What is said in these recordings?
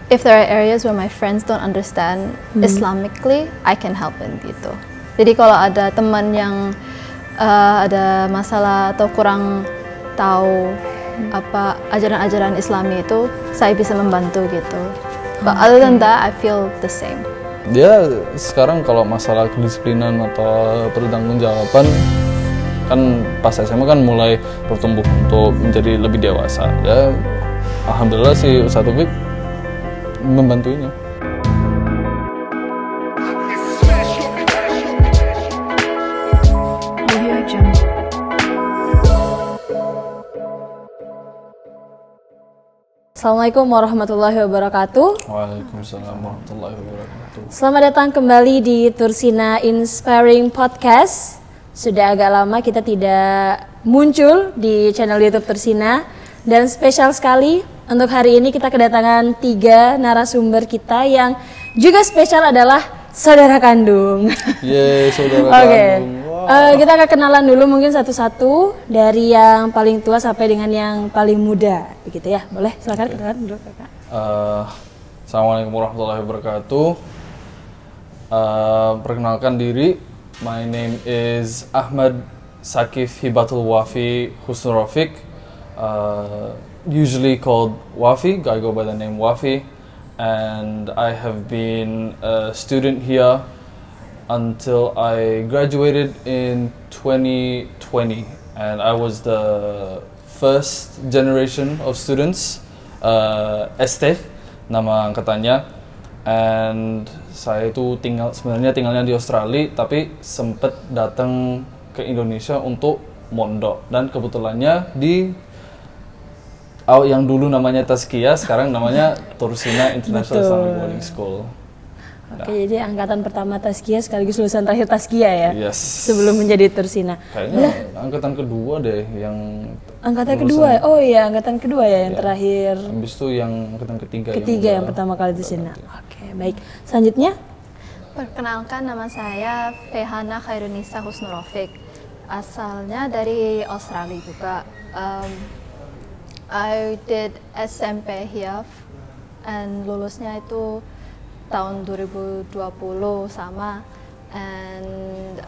if there are areas where my friends don't understand Islamically, I can help in gitu. Jadi kalau ada teman yang ada masalah atau kurang tahu apa ajaran-ajaran Islami itu, saya bisa membantu gitu. But other than that, I feel the same. Dia sekarang kalau masalah kedisiplinan atau pertanggungjawaban kan pas SMA kan mulai bertumbuh untuk menjadi lebih dewasa. Ya, alhamdulillah sih Ustaz Taufik membantunya. Assalamualaikum warahmatullahi wabarakatuh. Waalaikumsalam warahmatullahi wabarakatuh. Selamat datang kembali di Tursina Inspiring Podcast. Sudah agak lama kita tidak muncul di channel YouTube Tursina. Dan spesial sekali untuk hari ini kita kedatangan 3 narasumber kita yang juga spesial adalah saudara kandung. Yeay, saudara Oke. kandung. Kita akan kenalan dulu mungkin satu-satu dari yang paling tua sampai dengan yang paling muda, begitu ya? Boleh, silakan kenalan dulu kakak. Assalamualaikum warahmatullahi wabarakatuh. Perkenalkan diri, my name is Ahmad Sakif Hibatul Wafi Husnul Rafiq, usually called Wafi. I go by the name Wafi, and I have been a student here until I graduated in 2020, and I was the first generation of students, ST nama angkatannya, and saya itu sebenarnya tinggalnya di Australia, tapi sempat datang ke Indonesia untuk mondok, dan kebetulannya di yang dulu namanya Tazkiyah, sekarang namanya Tursina International Islamic Boarding School. Oke, jadi angkatan pertama Tazkiyah sekaligus lulusan terakhir Tazkiyah ya? Yes. Sebelum menjadi Tursina. Kayaknya angkatan kedua deh yang angkatan lulusan. kedua? Oh iya, angkatan kedua ya yang terakhir. Habis itu yang angkatan ketiga. Ketiga yang pertama kali Tursina. Oke, baik. Selanjutnya? Perkenalkan, nama saya Fehana Khairunisa Husnul Rafiq. Asalnya dari Australia juga. I did SMP here and lulusnya itu tahun 2020 sama, and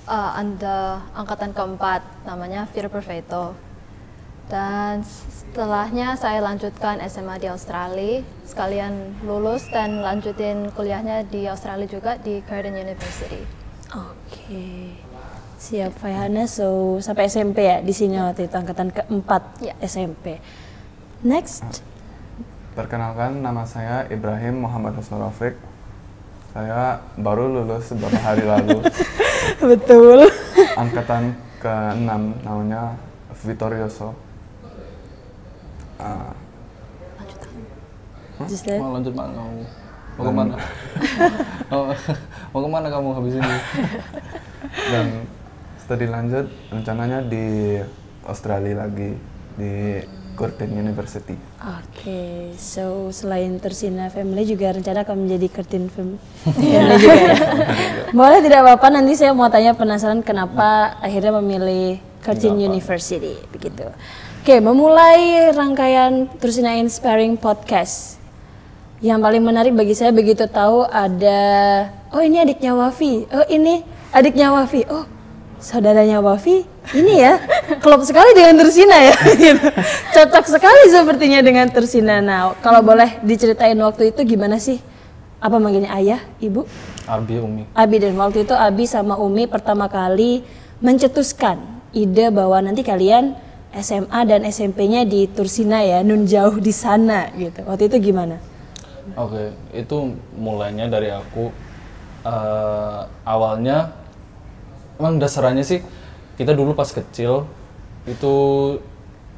anda angkatan keempat namanya Vir Perfeito, dan setelahnya saya lanjutkan SMA di Australia, sekalian lulus dan lanjutin kuliahnya di Australia juga di Curtin University. Oke. Siap, Fayhana. So sampai SMP ya di sini waktu itu angkatan keempat SMP. Next. Perkenalkan, nama saya Ibrahim Muhammad Husnul Rafiq. Saya baru lulus beberapa hari lalu. Betul. Angkatan ke-6, namanya Vitorioso. Mau lanjut mana kamu? Mau kemana? Mau kemana kamu habis ini? Dan studi lanjut rencananya di Australia lagi, di Curtin University. Oke, so selain Tursina Family juga rencana akan menjadi Curtin Family juga ya? Boleh, tidak apa-apa, nanti saya mau tanya, penasaran kenapa akhirnya memilih Curtin University, begitu. Oke, memulai rangkaian Tursina Inspiring Podcast. Yang paling menarik bagi saya begitu tahu ada, oh ini adiknya Wafi, oh ini adiknya Wafi, oh saudaranya Wafi, ini ya, klop sekali dengan Tursina ya, cocok sekali sepertinya dengan Tursina. Nah, kalau boleh diceritain waktu itu gimana sih? Apa manggilnya ayah, ibu? Abi, Umi. Abi, dan waktu itu Abi sama Umi pertama kali mencetuskan ide bahwa nanti kalian SMA dan SMP-nya di Tursina ya, nun jauh di sana gitu. Waktu itu gimana? Oke, itu mulainya dari aku. Awalnya emang dasarnya sih kita dulu pas kecil itu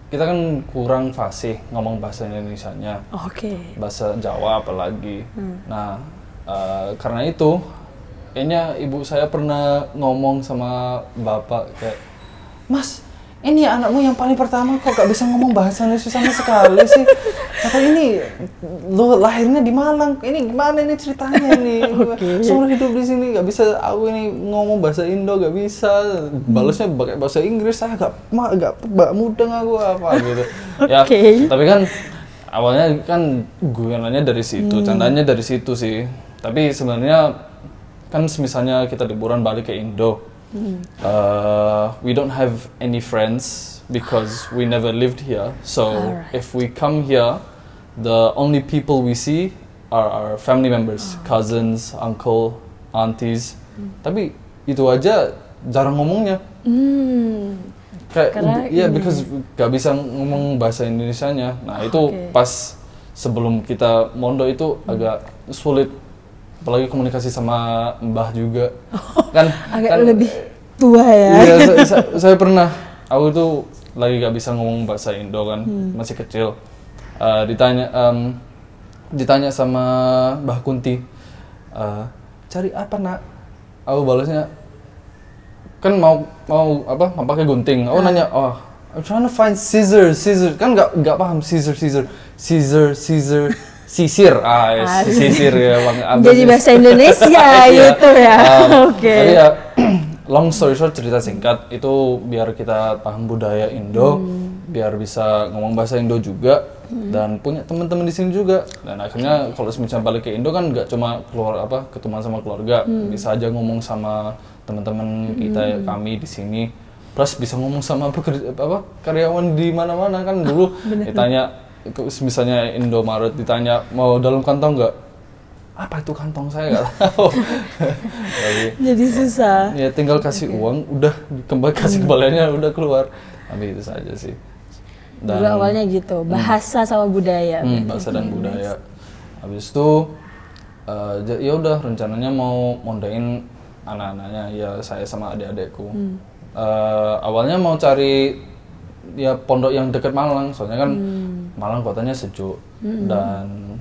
kita kan kurang fasih ngomong bahasa Indonesianya. Oke. Bahasa Jawa apalagi. Nah, karena itu kayaknya ibu saya pernah ngomong sama bapak kayak, "Mas, ini anakmu yang paling pertama kok gak bisa ngomong bahasa Indonesia sama sekali sih. Kata ini lo lahirnya di Malang, ini gimana ini ceritanya nih? Seumur hidup di sini gak bisa aku ini ngomong bahasa Indo, gak bisa. Balasnya pakai bahasa Inggris, saya gak mudeng aku apa gitu." Ya, tapi kan awalnya kan guyonannya dari situ, candanya dari situ sih. Tapi sebenarnya kan misalnya kita liburan balik ke Indo, we don't have any friends because we never lived here. So if we come here, the only people we see are our family members, cousins, uncle, aunties. Tapi itu aja jarang ngomongnya. Kayak ya because gak bisa ngomong bahasa Indonesianya. Nah itu pas sebelum kita mondok itu agak sulit, apalagi komunikasi sama mbah juga. Kan agak lebih tua ya. Iya, saya pernah, aku tuh lagi gak bisa ngomong bahasa Indo kan, masih kecil. Ditanya sama Mbah Kunti, cari apa nak? Aku balasnya kan mau pakai gunting. Aku nanya, I'm trying to find scissor. Kan nggak paham scissor. Sisir ya bang. Jadi bahasa Indonesia gitu ya. Oke. Tapi ya long story short, cerita singkat itu biar kita paham budaya Indo, biar bisa ngomong bahasa Indo juga, dan punya teman-teman di sini juga. Dan akhirnya kalau misalnya balik ke Indo kan nggak cuma ketemuan sama keluarga, bisa aja ngomong sama teman-teman kita, kami di sini, plus bisa ngomong sama karyawan di mana-mana kan. Dulu ditanya, misalnya Indomaret ditanya mau dalam kantong nggak? Apa itu kantong, saya nggak tahu. Jadi susah. Ya tinggal kasih uang, udah kasih kembaliannya udah keluar. Tapi itu saja sih. Dan dulu awalnya gitu, bahasa sama budaya. Bahasa dan budaya. Habis itu ya udah rencananya mau mondain anak-anaknya, ya saya sama adik-adikku. Awalnya mau cari ya pondok yang dekat Malang, soalnya kan Malang kotanya sejuk dan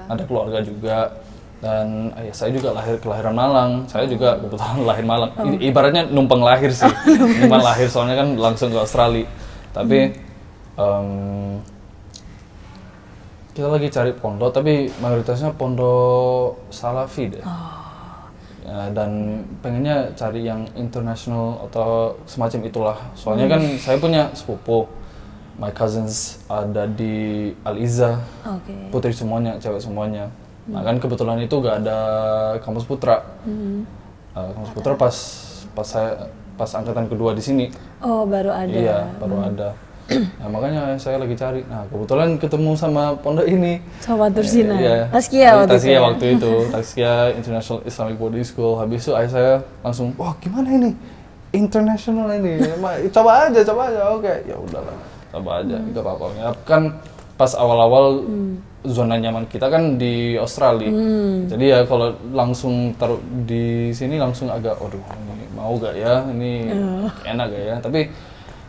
ada keluarga juga, dan ayah saya juga kelahiran Malang, saya juga kebetulan lahir Malang. Ibaratnya numpang lahir sih, numpang lahir soalnya kan langsung ke Australia. Tapi kita lagi cari pondok, tapi mayoritasnya pondok Salafi deh. Ya, dan pengennya cari yang international atau semacam itulah. Soalnya kan saya punya sepupu, my cousins ada di Al-Izza, putri semuanya, cewek semuanya. Nah kan kebetulan itu gak ada kampus putra. Kampus putra pas angkatan kedua di sini. Oh baru ada. Iya baru ada. Nah makanya saya lagi cari. Nah kebetulan ketemu sama pondok ini. Sama Tursina. Iya. Taskia waktu itu. Taskia International Islamic Boarding School. Habis itu ayah saya langsung, wah gimana ini? International ini. Coba aja. Oke, ya udahlah. Coba aja. Gak apa-apa. Ya, kan pas awal-awal zona nyaman kita kan di Australia. Jadi ya kalau langsung taruh di sini langsung agak, aduh ini mau gak ya? Ini enak gak ya? Tapi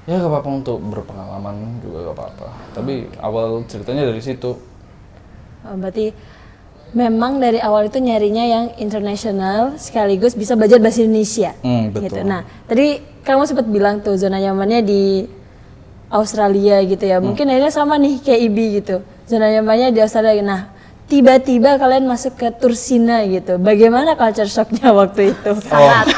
ya gak apa-apa, untuk berpengalaman juga gak apa-apa. Tapi awal ceritanya dari situ. Berarti memang dari awal itu nyarinya yang internasional sekaligus bisa belajar bahasa Indonesia. Betul. Gitu. Nah, tadi kamu sempat bilang tuh zona nyamannya di Australia gitu ya. Mungkin akhirnya sama nih kayak Ibi gitu. Zona nyamannya di Australia. Nah, tiba-tiba kalian masuk ke Tursina gitu. Bagaimana culture shocknya waktu itu? Sangat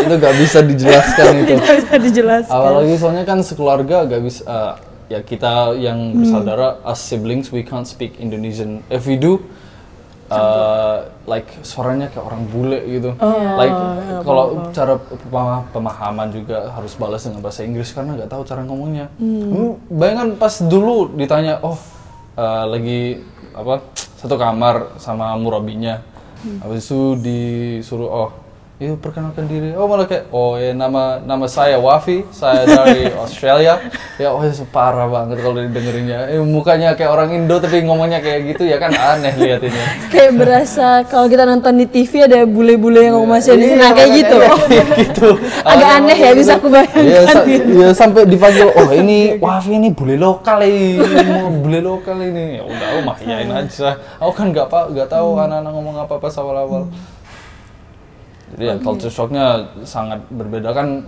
itu gak bisa dijelaskan itu. Tidak bisa dijelaskan. Awal lagi soalnya kan sekeluarga gak bisa, ya kita yang bersaudara, as siblings we can't speak Indonesian. If we do, like suaranya kayak orang bule gitu. Like kalau cara pemahaman juga harus balas dengan bahasa Inggris karena nggak tahu cara ngomongnya. Bayangkan pas dulu ditanya, lagi satu kamar sama murabinya, habis itu disuruh itu perkenalkan diri, malah kayak ya nama saya Wafi, saya dari Australia. Ya parah banget kalau didengerinnya, mukanya kayak orang Indo tapi ngomongnya kayak gitu, ya kan aneh liatinnya. Kayak berasa kalau kita nonton di TV ada bule-bule yang ngomong bahasa Indonesia, kayak gitu. Gitu. Agak aneh ya, bisa aku bayangkan. Ya sampai dipanggil, ini Wafi ini bule lokal ini. Ya udah, aku mahiyain aja. Aku kan nggak tahu anak-anak ngomong apa pas awal-awal. Jadi ya culture shocknya sangat berbeda kan.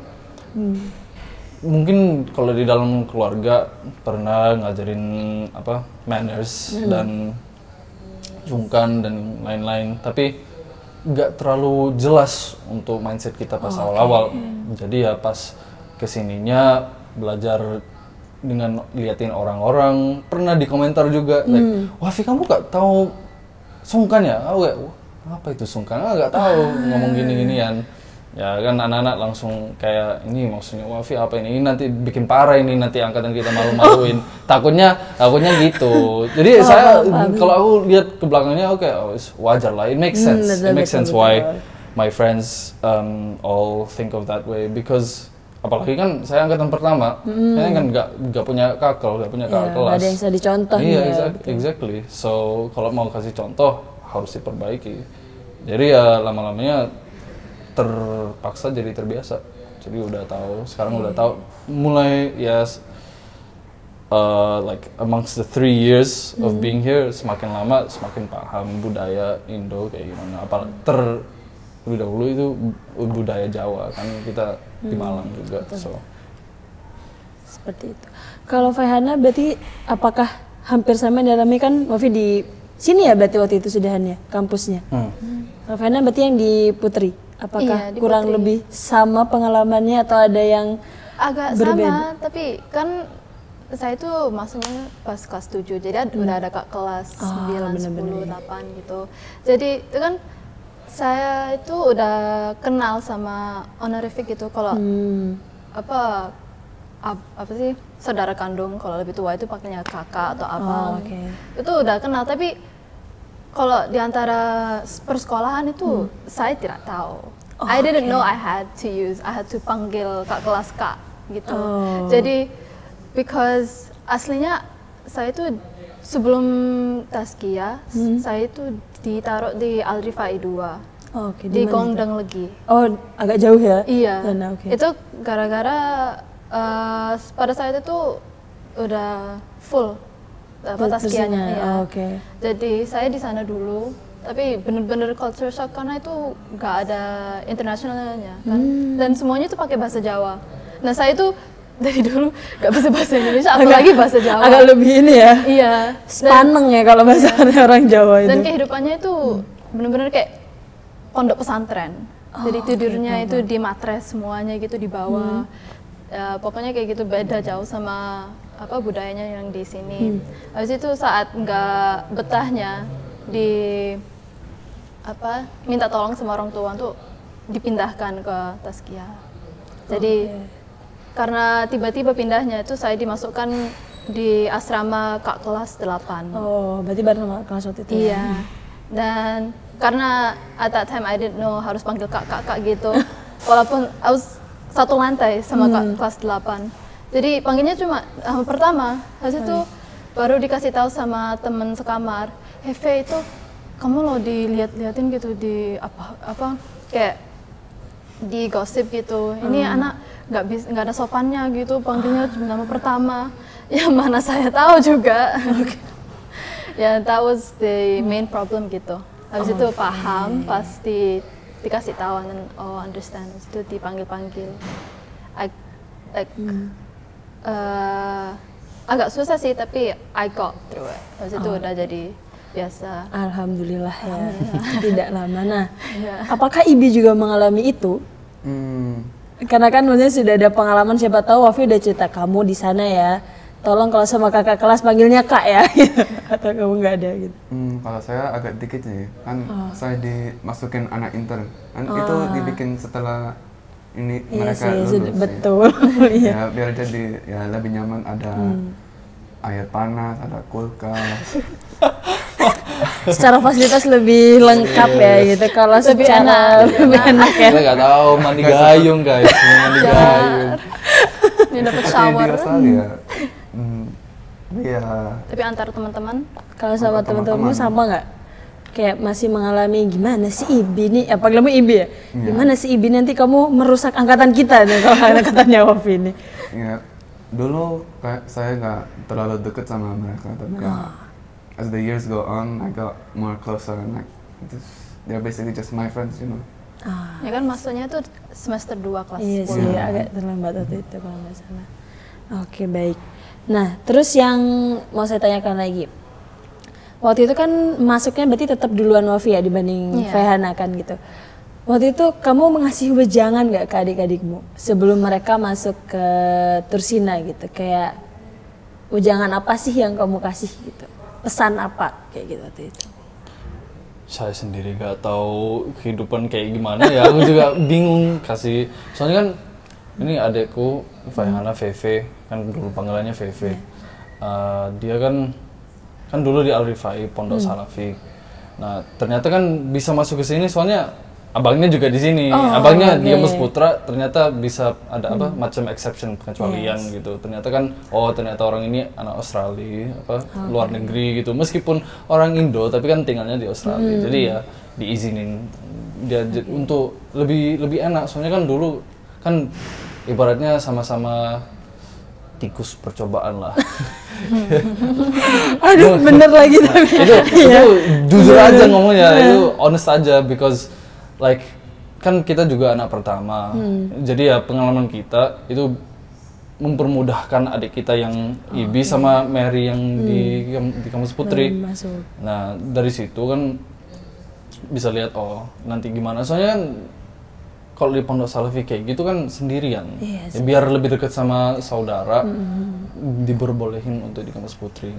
Mungkin kalau di dalam keluarga pernah ngajarin manners dan sungkan dan lain-lain, tapi nggak terlalu jelas untuk mindset kita pas awal-awal. Jadi ya pas kesininya belajar dengan liatin orang-orang, pernah di komentar juga, like, Wafi kamu gak tahu sungkan ya? Aku kayak, apa itu sungkan? Gak tahu ngomong gini-ginian. Ya kan anak-anak langsung kayak, ini maksudnya Wafi apa ini? Ini nanti bikin parah ini, nanti angkatan kita malu-maluin. takutnya gitu. Jadi saya kalau aku lihat ke belakangnya, oke, wajar lah. It makes sense. It makes sense why my friends all think of that way, because apalagi kan saya angkatan pertama, saya kan nggak punya kakak kelas. Nggak ada yang bisa dicontoh. Iya, exactly. So kalau mau kasih contoh harus diperbaiki. Jadi ya lama-lamanya terpaksa jadi terbiasa. Jadi udah tahu, sekarang udah tahu. Mulai like amongst the 3 years of being here, semakin lama semakin paham budaya Indo kayak gimana. Lebih dahulu itu budaya Jawa kan, kita di Malang juga. So seperti itu. Kalau Fayhana berarti apakah hampir sama dalamnya, kan Wafi di sini ya berarti waktu itu sudahannya kampusnya. Kalau Fayhana berarti yang di Putri. Apakah di kurang Putri. lebih sama pengalamannya atau ada yang Agak berbeda? sama, tapi kan saya itu masuknya pas kelas 7, jadi udah ada kak kelas 9, 10, 8 gitu. Jadi itu kan saya itu udah kenal sama honorific gitu, kalau apa sih saudara kandung, kalau lebih tua itu pakainya kakak atau abang. Itu udah kenal, tapi kalau di antara persekolahan itu saya tidak tahu. I didn't know I had to panggil kak kelas kak gitu. Jadi because aslinya saya itu sebelum Tazkiyah, saya itu ditaruh di Al-Rifai 2 di Kongdang Legi. Oh, agak jauh ya? Iya. Okay. Itu gara-gara pada saat itu udah full Tazkiyahnya. Ya. Jadi saya di sana dulu, tapi bener-bener culture shock karena itu nggak ada internasionalnya kan, dan semuanya itu pakai bahasa Jawa. Nah saya itu dari dulu nggak bisa bahasa Indonesia, apalagi bahasa Jawa. Agak lebih ini ya? Iya. Spaneng ya kalau bahasa orang Jawa itu. Dan kehidupannya itu bener-bener kayak pondok pesantren. Jadi tidurnya itu di matres semuanya gitu di bawah. Pokoknya kayak gitu, beda jauh sama budayanya yang di sini. Habis itu saat nggak betahnya minta tolong sama orang tua untuk dipindahkan ke Tazkiyah. Jadi karena tiba-tiba pindahnya itu saya dimasukkan di asrama kak kelas 8. Oh, berarti bareng sama kelas waktu itu. Iya. Dan karena at that time I didn't know harus panggil kakak gitu. Walaupun I was satu lantai sama kak kelas 8. Jadi panggilnya cuma pertama. Habis itu baru dikasih tahu sama teman sekamar, Hefe itu kamu lo dilihat-liatin gitu di apa kayak di gosip gitu. Ini anak nggak ada sopannya gitu, panggilnya cuma nama pertama. Ya mana saya tahu juga. Ya that was the main problem gitu. Habis itu paham, pasti dikasih tahu dan understand. Habis itu dipanggil-panggil. Agak susah sih, tapi I got through it. Habis itu udah jadi biasa. Alhamdulillah ya. Tidak lama. Nah, apakah Ibi juga mengalami itu? Karena kan maksudnya sudah ada pengalaman, siapa tahu Wafi udah cerita kamu di sana ya. Tolong kalau sama kakak kelas panggilnya kak ya. Atau kamu nggak ada gitu? Kalau saya agak dikit sih. Kan saya dimasukin anak intern. Kan itu dibikin setelah ini mereka lulus. Betul. Ya biar jadi ya lebih nyaman, ada air panas, ada kulkas. Secara fasilitas lebih lengkap ya gitu. Kalau secara lebih enak ya. Kita nggak tahu mandi gayung guys, mandi gayung. Ini dapat shower. Di Australia. Iya. Tapi antar teman-teman, kalau sama teman-temanmu sama nggak? Kayak masih mengalami gimana sih Ibi nih? Apa kamu Ibi ya? Gimana sih Ibi, nanti kamu merusak angkatan kita nih kalau angkatannya Wafi ini? Ya, dulu saya nggak terlalu deket sama mereka, tapi as the years go on, I got more closer and like they're basically just my friends, you know. Ya kan masuknya tuh semester 2 kelas 10. Iya sih, agak terlambat waktu itu kalau nggak salah. Oke, baik. Nah, terus yang mau saya tanyakan lagi. Waktu itu kan masuknya berarti tetap duluan Wafi ya dibanding Fayhana kan gitu. Waktu itu kamu mengasih wejangan nggak ke adik-adikmu sebelum mereka masuk ke Tursina gitu? Kayak ujangan apa sih yang kamu kasih gitu? Pesan apa kayak gitu waktu itu? Saya sendiri gak tahu kehidupan kayak gimana ya, aku juga bingung kasih. Soalnya kan ini adekku Faihana Feve, kan dulu panggilannya Feve. Dia kan dulu di Al Rifai Pondok Salafi. Nah ternyata kan bisa masuk ke sini soalnya abangnya juga di sini. Abangnya dia Mus Putra, ternyata bisa ada apa macam exception pengecualian gitu. Ternyata kan ternyata orang ini anak Australia luar negeri gitu. Meskipun orang Indo tapi kan tinggalnya di Australia. Jadi ya diizinin dia untuk lebih enak. Soalnya kan dulu kan ibaratnya sama-sama tikus percobaan lah. Aduh, bener lagi tapi. itu jujur aja ngomongnya, itu honest aja because like kan kita juga anak pertama. Jadi ya pengalaman kita itu mempermudahkan adik kita yang Ibi sama Mary yang di kampus Putri. Nah, dari situ kan bisa lihat nanti gimana. Soalnya kan kalau di Pondok Salafi kayak gitu kan sendirian. Ya, biar lebih dekat sama saudara, diperbolehin untuk di kampus Putri.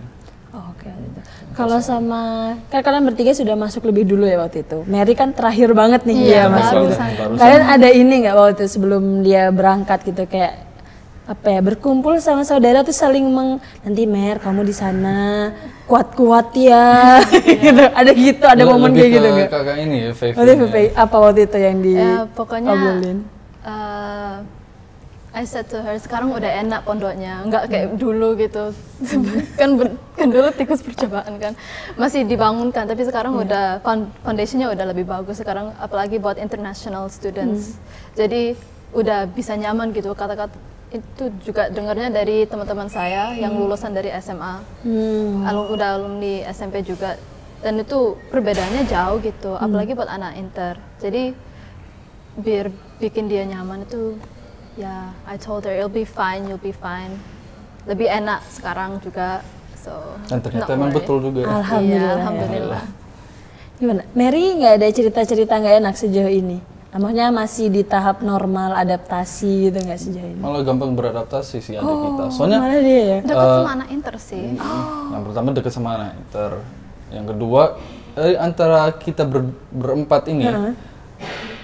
Oke. Kalau sama, kan kalian bertiga sudah masuk lebih dulu ya waktu itu. Mary kan terakhir banget nih dia masuk gitu. Kalian ada ini nggak waktu itu sebelum dia berangkat gitu kayak apa ya, berkumpul sama saudara tuh saling nanti Mer kamu di sana kuat-kuat ya. Gitu. Ada gitu, ada momen kayak gitu nggak? Kakak ini ya, Feve. Apa waktu itu yang di pokoknya obrolin? I said to her, sekarang udah enak pondoknya, nggak kayak dulu gitu. kan dulu tikus percobaan kan, masih dibangunkan, tapi sekarang udah foundationnya udah lebih bagus sekarang, apalagi buat international students. Jadi udah bisa nyaman gitu, kata-kata itu juga dengarnya dari teman-teman saya yang lulusan dari SMA, udah alumni SMP juga, dan itu perbedaannya jauh gitu, apalagi buat anak inter. Jadi biar bikin dia nyaman itu. Ya, I told her you'll be fine. Lebih enak sekarang juga, so. Dan ternyata emang betul juga. Alhamdulillah. Iya, alhamdulillah. Gimana? Mary nggak ada cerita-cerita nggak enak sejauh ini? Maksudnya masih di tahap normal adaptasi gitu nggak sejauh ini? Malah gampang beradaptasi sih adik kita. Soalnya mana dia ya? Dekat sama anak inter sih. Yang pertama dekat sama anak inter. Yang kedua antara kita berempat ini.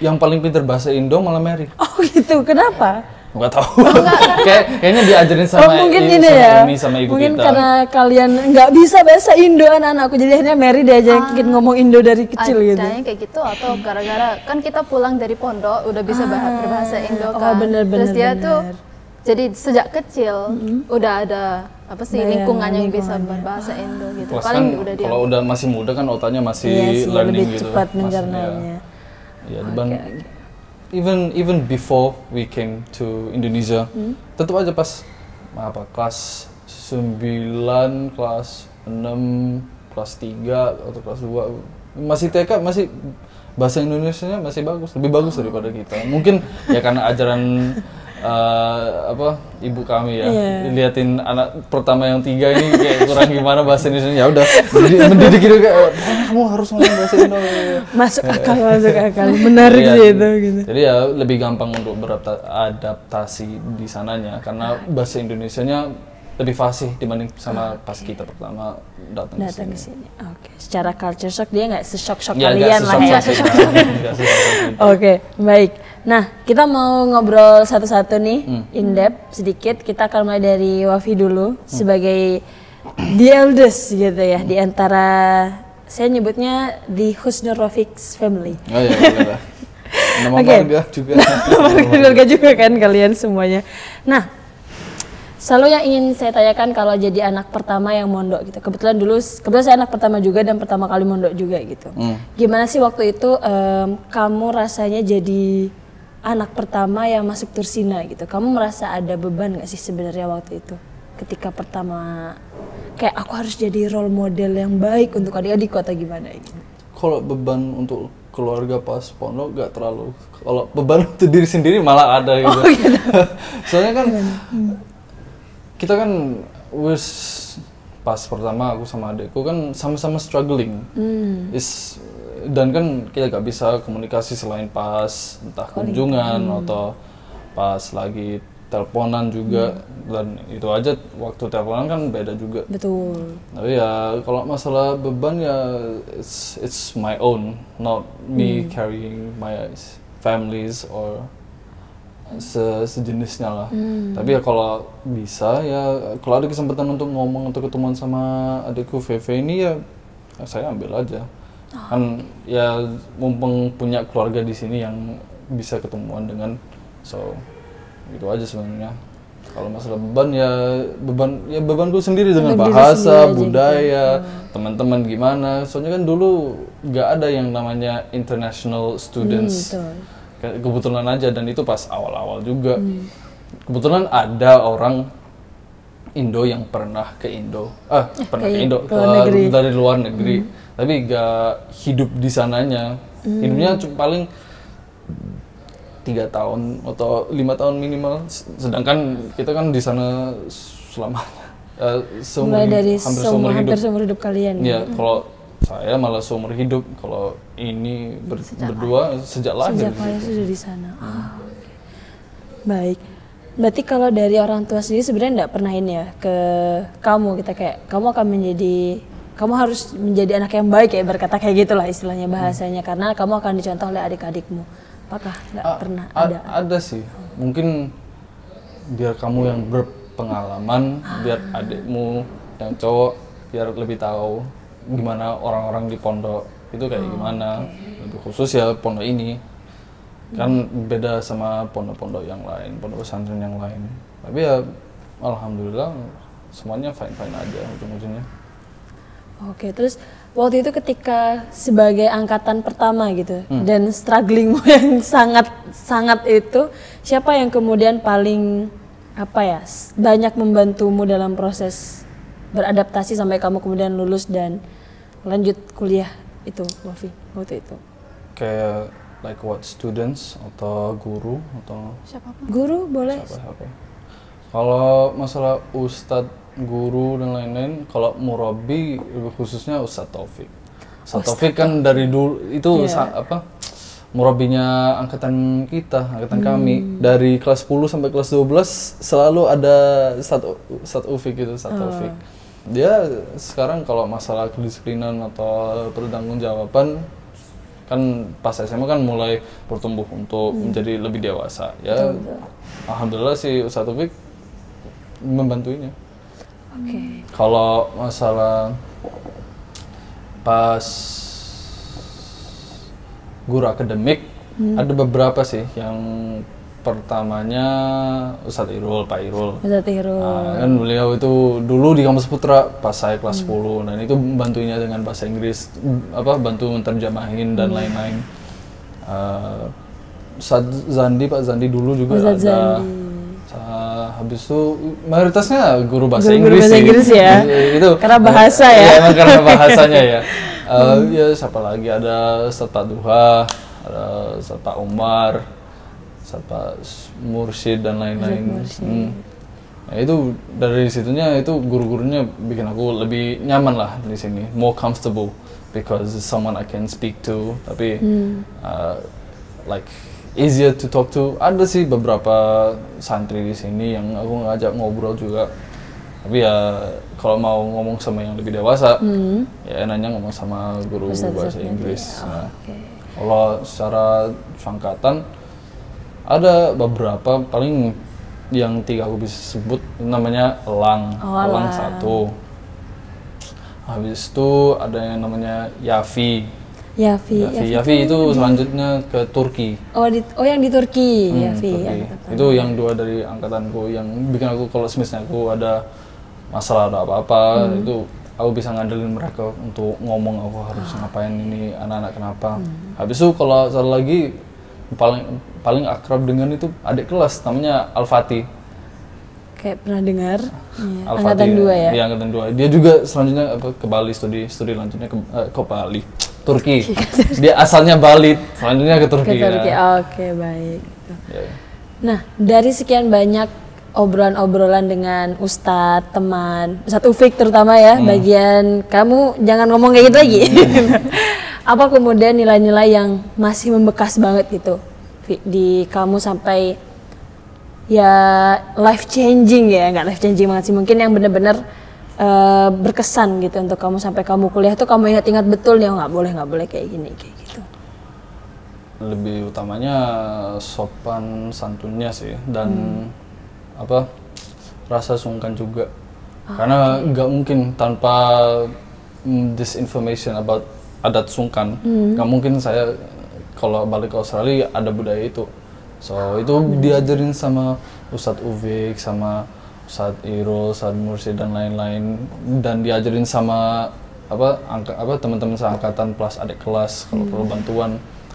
Yang paling pintar bahasa Indo malah Mary. Oh gitu, kenapa? Nggak tahu. Kayaknya diajarin sama mungkin ini ya. Sama ibu mungkin kita. karena kalian nggak bisa bahasa Indo anak-anakku, jadi akhirnya Mary diajakin ngomong Indo dari kecil gitu. Ada yang kayak gitu, atau gara-gara kan kita pulang dari pondok udah bisa berbahasa Indo kan. Bener, Terus dia tuh jadi sejak kecil udah ada apa sih lingkungan yang bisa berbahasa Indo gitu. Plus Paling kan, udah dia. kalau udah masih muda kan otaknya masih learning lebih gitu. cepat mencernanya. Ya, even before we came to Indonesia, tetap aja pas kelas 9, kelas 6, kelas 3 atau kelas 2 masih TK masih bahasa Indonesianya masih bagus, lebih bagus daripada kita. Mungkin ya karena ajaran ibu kami ya, liatin anak pertama yang 3 ini kayak kurang gimana bahasa Indonesia, ya udah mendidik gitu kayak kamu harus ngomong bahasa Indonesia. Masuk akal, menarik sih itu gitu. Jadi ya lebih gampang untuk beradaptasi di sananya karena bahasa Indonesianya lebih fasih dibanding sama pas kita pertama datang ke sini. Oke, secara culture shock dia nggak se-shock ya, kalian lah ya. Oke, baik. Nah, kita mau ngobrol satu-satu nih, in depth sedikit. Kita akan mulai dari Wafi dulu sebagai the eldest gitu ya, di antara saya nyebutnya the Husnul Rafiq's family. Oh iya, boleh. Nama marga juga. Marga juga kan kalian semuanya. Nah, selalu yang ingin saya tanyakan kalau jadi anak pertama yang mondok gitu. Kebetulan saya anak pertama juga dan pertama kali mondok juga gitu. Gimana sih waktu itu kamu rasanya jadi anak pertama yang masuk Tursina gitu? Kamu merasa ada beban nggak sih sebenarnya waktu itu? Ketika pertama kayak aku harus jadi role model yang baik untuk adik-adik atau gimana gitu? Kalau beban untuk keluarga pas pondok nggak terlalu. Kalau beban untuk diri sendiri malah ada gitu. Soalnya kan kita kan pas pertama aku sama adekku kan sama-sama struggling. Dan kan kita gak bisa komunikasi selain pas entah kunjungan atau pas lagi teleponan juga, dan itu aja waktu teleponan kan beda juga. Betul. Tapi ya kalau masalah beban ya it's my own, not me carrying my families or sejenisnya lah. Tapi ya kalau bisa ya kalau ada kesempatan untuk ngomong atau ketemuan sama adikku Veve ini ya saya ambil aja. Kan ya mumpung punya keluarga di sini yang bisa ketemuan dengan, so itu aja sebenarnya. Kalau masalah beban ya bebanku sendiri dengan bahasa, budaya, teman-teman gimana. Soalnya kan dulu nggak ada yang namanya international students. Kebetulan aja, dan itu pas awal-awal juga. Kebetulan ada orang Indo yang pernah ke Indo, dari luar negeri, tapi gak hidup di sananya. Hidupnya paling 3 tahun atau 5 tahun minimal, sedangkan kita kan di sana selamanya, hampir seumur hidup kalian. Ya, kalau saya malah seumur hidup, kalau ini berdua sejak lahir. Sejak lahir sudah di sana. Baik. Berarti kalau dari orang tua sendiri sebenarnya enggak pernah ini ya ke kamu, kita kayak kamu harus menjadi anak yang baik ya, berkata kayak gitulah istilahnya bahasanya, karena kamu akan dicontoh oleh adik-adikmu. Apakah enggak pernah ada? Ada sih. Mungkin biar kamu yang berpengalaman, biar adikmu yang cowok biar lebih tahu gimana orang-orang di pondok itu kayak gimana, lebih khusus ya pondok ini kan beda sama pondok-pondok yang lain, pondok pesantren yang lain. Tapi ya alhamdulillah semuanya fine-fine aja ujung-ujungnya. Oke, terus waktu itu ketika sebagai angkatan pertama gitu dan strugglingmu yang sangat itu, siapa yang kemudian paling banyak membantumu dalam proses beradaptasi sampai kamu kemudian lulus dan lanjut kuliah itu, Wafi, waktu itu? Kayak like what, students atau guru atau siapapun? Guru boleh. Siapa? Kalau masalah ustadz, guru dan lain-lain, kalau murabi khususnya Ustadz Taufik. Ustadz Taufik kan dari dulu itu murabinya angkatan kita, angkatan kami, dari kelas 10 sampai kelas 12 selalu ada Ustadz Ufik gitu, Ustadz Taufik. Dia sekarang kalau masalah kedisiplinan atau pertanggungjawaban kan pas SMA kan mulai bertumbuh untuk menjadi lebih dewasa ya. Alhamdulillah si Ustadz Taufik membantuinya. Kalau masalah pas guru akademik ada beberapa sih. Yang pertamanya Ustadz Irul, Pak Irul. Ustadz Irul. Kan beliau itu dulu di Kampus Putra pas saya kelas 10, dan itu bantunya dengan bahasa Inggris, bantu menterjemahin dan lain-lain. Pak Zandi dulu juga Ustadz ada. Habis itu mayoritasnya guru bahasa Inggris ya. Itu karena bahasa ya. Iya, karena bahasanya ya. Ya siapa lagi, ada Ustadz Pak Duha, ada Ustadz Pak Umar, Ustadz Pak Mursyid dan lain-lain. Nah, itu dari situnya itu guru-gurunya bikin aku lebih nyaman lah di sini, more comfortable because someone I can speak to, tapi like easier to talk to. Ada sih beberapa santri di sini yang aku ngajak ngobrol juga. Tapi ya kalau mau ngomong sama yang lebih dewasa, ya enaknya ngomong sama guru bahasa Inggris. Nah, kalau secara angkatan ada beberapa, paling yang 3 aku bisa sebut namanya Elang, Elang 1. Habis itu ada yang namanya Yafi itu selanjutnya ke Turki. Yang di Turki, Yafi. Itu yang 2 dari angkatanku yang bikin aku kalau semisnya aku ada masalah ada apa-apa, itu aku bisa ngandelin mereka untuk ngomong aku harus ngapain ini anak-anak kenapa. Habis itu kalau satu lagi paling akrab dengan itu adik kelas namanya Al-Fatih. Kayak pernah dengar. Angkatan 2 ya? Iya, angkatan 2. Dia juga selanjutnya ke Bali, studi lanjutnya ke Bali. Turki. Dia asalnya Bali, selanjutnya ke Turki. Oke, baik. Nah, dari sekian banyak obrolan-obrolan dengan Ustadz, teman, Ustadz Ufik terutama ya, bagian kamu jangan ngomong kayak gitu lagi. Apa kemudian nilai-nilai yang masih membekas banget gitu di kamu sampai ya life changing ya, nggak life changing banget sih, mungkin yang bener-bener berkesan gitu untuk kamu sampai kamu kuliah tuh kamu ingat-ingat betul nih, nggak boleh kayak gini kayak gitu. Lebih utamanya sopan santunnya sih, dan rasa sungkan juga. Karena nggak mungkin tanpa this information about adat sungkan, nggak mungkin saya kalau balik ke Australia ada budaya itu. So itu diajarin sama Ustadz Uvik, sama Ustadz Irul, Ustadz Mursyid dan lain-lain, dan diajarin sama teman-teman seangkatan plus adik kelas kalau perlu bantuan.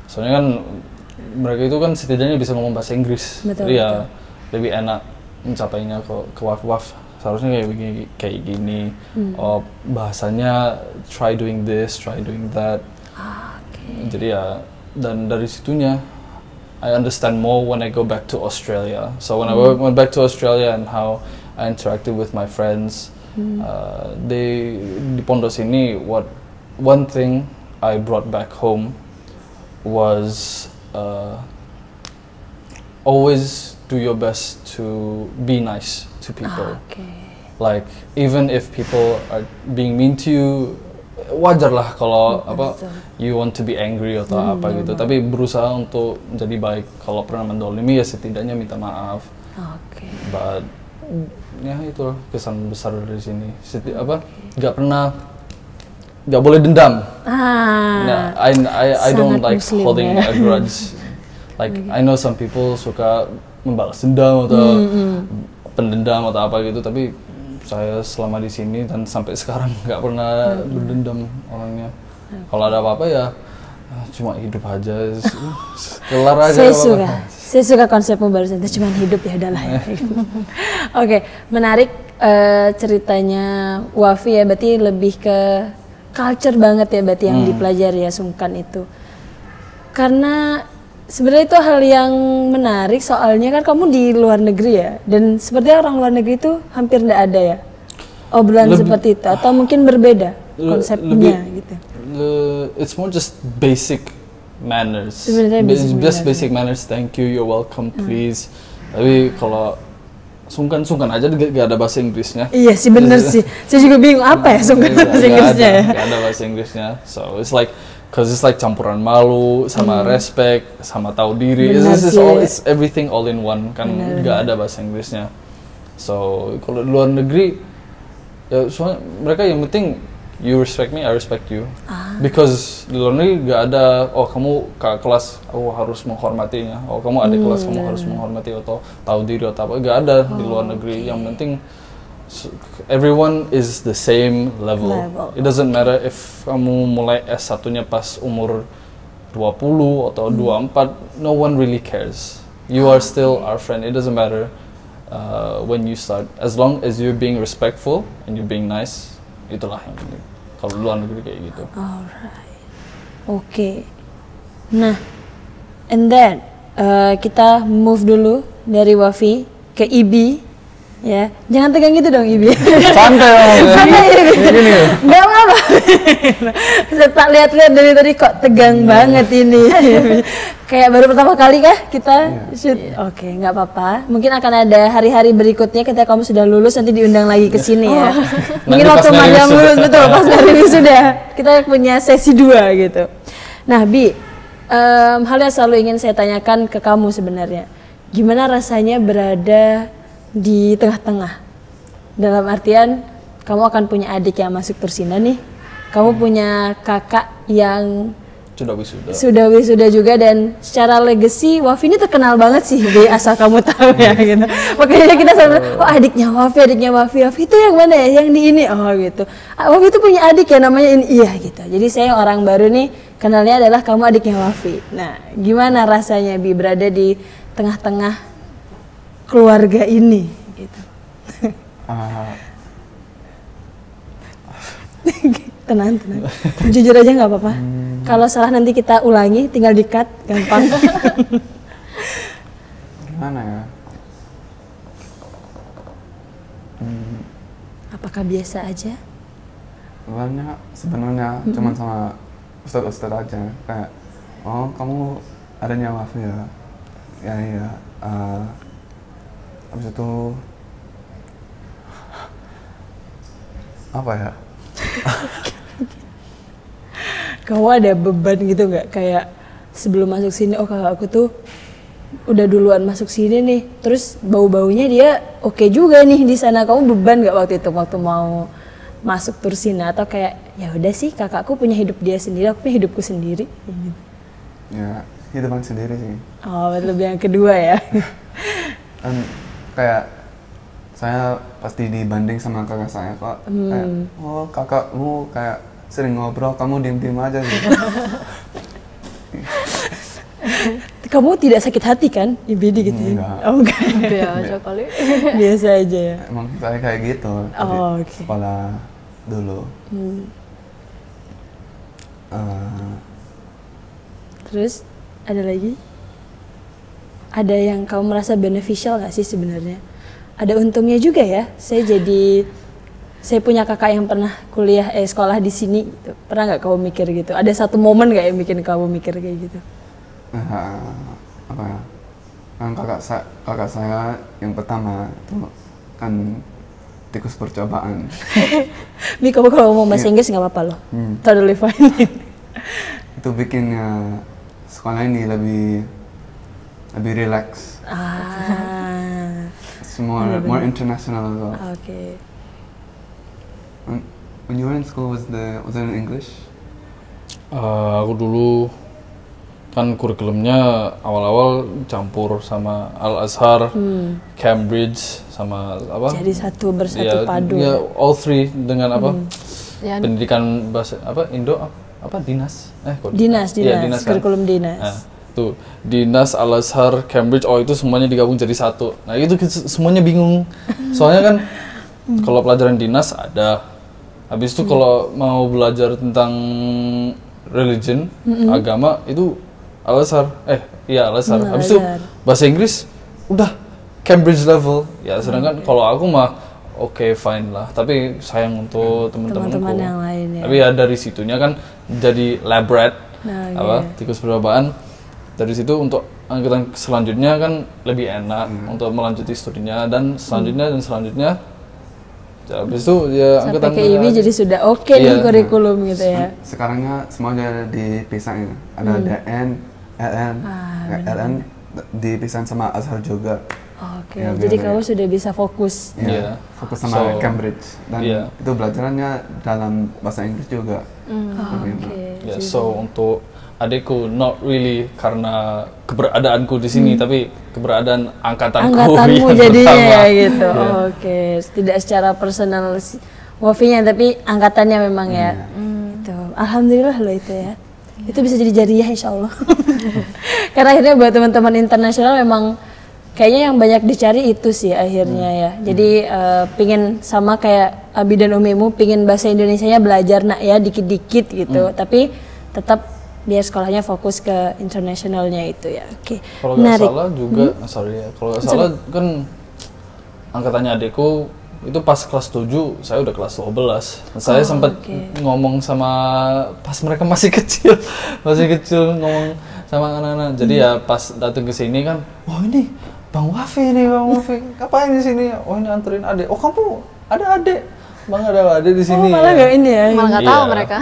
Soalnya kan mereka itu kan setidaknya bisa ngomong bahasa Inggris, jadi ya lebih enak mencapainya ke waf-waf. Seharusnya kayak gini. Oh, bahasanya try doing this, try doing that. Jadi ya, dan dari situnya I understand more when I go back to Australia. So when I went back to Australia and how I interacted with my friends, di pondok sini, one thing I brought back home was always do your best to be nice to people. Like even if people are being mean to you, wajar lah kalau you want to be angry atau apa gitu. Tapi berusaha untuk menjadi baik. Kalau pernah mendolimi ya setidaknya minta maaf. But ya itu kesan besar dari sini. Nggak boleh dendam. Nah, I don't like Muslim, holding a grudge. Like I know some people suka membalas dendam atau pendendam atau apa gitu, tapi saya selama di sini dan sampai sekarang nggak pernah berdendam orangnya. Kalau ada apa-apa ya cuma hidup aja, kelar aja. Saya suka konsepmu barusan, itu cuma hidup ya udahlah. Oke, menarik ceritanya Wafi ya, berarti lebih ke culture banget ya berarti yang dipelajari ya sungkan itu. Karena sebenarnya itu hal yang menarik, soalnya kan kamu di luar negeri ya, dan sepertinya orang luar negeri itu hampir tidak ada ya obrolan seperti itu, atau mungkin berbeda konsepnya gitu. It's more just basic manners. Just basic manners. Thank you, you're welcome, please. Tapi kalau sungkan aja gak ada bahasa Inggrisnya. Iya sih, bener sih. Saya juga bingung apa ya sungkan bahasa Inggrisnya ya. Gak ada bahasa Inggrisnya. So it's like, cause it's like campuran malu sama respect sama tahu diri. It's everything all in one kan. Gak ada bahasa Inggrisnya. So kalau di luar negeri ya soalnya mereka yang penting you respect me, I respect you. Because di luar negeri gak ada kamu kakak kelas aku harus menghormatinya. Kamu adik kelas kamu harus menghormati atau tahu diri atau apa. Gak ada di luar negeri. Yang penting everyone is the same level. It doesn't matter if kamu mulai S1-nya pas umur 20 atau 24, no one really cares. You are still our friend. It doesn't matter when you start. As long as you're being respectful and you're being nice, itulah yang penting. Kalau luar negeri kayak gitu. Alright. Oke. Nah, and then kita move dulu dari Wafi ke Ibi. Ya, jangan tegang gitu dong Ibi. Santai Ibi. Gak apa-apa. Saya tak lihat-lihat dari tadi kok tegang banget ini. Kayak baru pertama kali kah kita shoot? Oke, nggak apa-apa. Mungkin akan ada hari-hari berikutnya ketika kamu sudah lulus nanti diundang lagi ke sini ya. Mungkin waktu magang lulus betul, pas dari sudah kita punya sesi 2 gitu. Nah, Bi, hal yang selalu ingin saya tanyakan ke kamu sebenarnya. Gimana rasanya berada di tengah-tengah? Dalam artian kamu akan punya adik yang masuk Tursina nih, kamu punya kakak yang sudah wisuda juga, dan secara legacy Wafi ini terkenal banget sih, asal kamu tahu ya gitu. Makanya kita selalu adiknya Wafi itu yang mana ya, yang di ini gitu. Wafi itu punya adik ya namanya ini, iya gitu. Jadi saya orang baru nih kenalnya adalah kamu adiknya Wafi. Nah, gimana rasanya Bi berada di tengah-tengah keluarga ini gitu? Tenang. Jujur aja nggak apa-apa. Kalau salah nanti kita ulangi, tinggal di-cut, gampang. Gimana ya? Apakah biasa aja? Sebenarnya cuma sama ustadz aja. Kayak, kamu adanya Wafi ya? Ya iya. Habis itu apa ya? Kamu ada beban gitu nggak? Kayak sebelum masuk sini, oh kakak aku tuh udah duluan masuk sini nih, terus bau-baunya dia oke juga nih di sana. Kamu beban nggak waktu itu waktu mau masuk Tursina, atau kayak ya udah sih kakakku punya hidup dia sendiri, aku punya hidupku sendiri? Ya hidupan sendiri sih. Oh, lebih yang kedua ya. Dan kayak saya pasti dibanding sama kakak saya kok. Kayak, oh kakakmu kayak sering ngobrol, kamu diem-diem aja gitu. Kamu tidak sakit hati kan, Ibidi gitu? Enggak. Oh enggak. Biasa kali. Biasa aja ya. Emang saya kayak gitu di Oh, oke. sekolah dulu. Terus ada lagi? Ada yang kamu merasa beneficial nggak sih sebenarnya? Ada untungnya juga ya. Saya punya kakak yang pernah sekolah di sini. Gitu. Pernah nggak kamu mikir gitu? Ada satu momen nggak yang bikin kamu mikir kayak gitu? Apa ya? Kan kakak saya yang pertama itu kan tikus percobaan. Mi, kamu kalau mau bahasa Inggris nggak apa-apa loh. Totally fine. Itu bikin sekolah ini lebih relax. It's more international as well. Oke. When you were in school, was it in English? Aku dulu kan kurikulumnya awal-awal campur sama Al Azhar, Cambridge, sama apa? Jadi satu bersatu padu. Ya, all three dengan apa? Ya, Pendidikan bahasa apa? Indo apa? Dinas? Dinas, Iya, dinas kan? kurikulum dinas. Nah, tuh Dinas, Al Azhar, Cambridge, oh itu semuanya digabung jadi satu. Nah itu semuanya bingung. Soalnya kan kalau pelajaran dinas ada, habis itu kalau mau belajar tentang religion, agama itu Al Azhar, Al Azhar. Habis itu bahasa Inggris udah Cambridge level. Ya sedangkan kalau aku mah oke, fine lah. Tapi sayang untuk teman-temanku. Teman-teman yang lain ya. Tapi ya dari situnya kan jadi lab rat, Nah, tikus percobaan. Dari situ untuk angkatan selanjutnya kan lebih enak untuk melanjuti studinya dan selanjutnya. Habis itu ya sampai angkatan ke IB jadi sudah oke nih kurikulum gitu ya. Sekarangnya semuanya dipisahin. Ada DN, LN, LN dipisahin sama Azhar juga. Oke, Ya, jadi biar- kamu sudah bisa fokus. Ya, fokus sama Cambridge dan Iya. itu belajarannya dalam bahasa Inggris juga. Oke. Ya, so untuk adikku not really karena keberadaanku di sini, tapi keberadaan angkatanku Angkatanmu yang jadinya pertama. ya gitu. Oke, tidak secara personal Wafinya tapi angkatannya memang ya. Itu. Alhamdulillah loh itu ya. Itu bisa jadi jariah insya Allah. Karena akhirnya buat teman-teman internasional memang kayaknya yang banyak dicari itu sih akhirnya ya. Jadi pingin sama kayak Abi dan Umimu pingin bahasa Indonesianya belajar nak ya dikit-dikit gitu. Tapi tetap biar sekolahnya fokus ke internasionalnya itu ya. Oke. Kalau nggak salah juga, kalau nggak salah kan angkatannya adikku itu pas kelas 7, saya udah kelas 12. Saya sempat ngomong sama pas mereka masih kecil ngomong sama anak-anak. Jadi ya pas datang ke sini kan, wah ini Bang Wafi nih, ngapain di sini? Oh ini anterin adik. Oh kamu ada adik? Bang ada adik di sini. Malah nggak ini ya. malah nggak tahu mereka.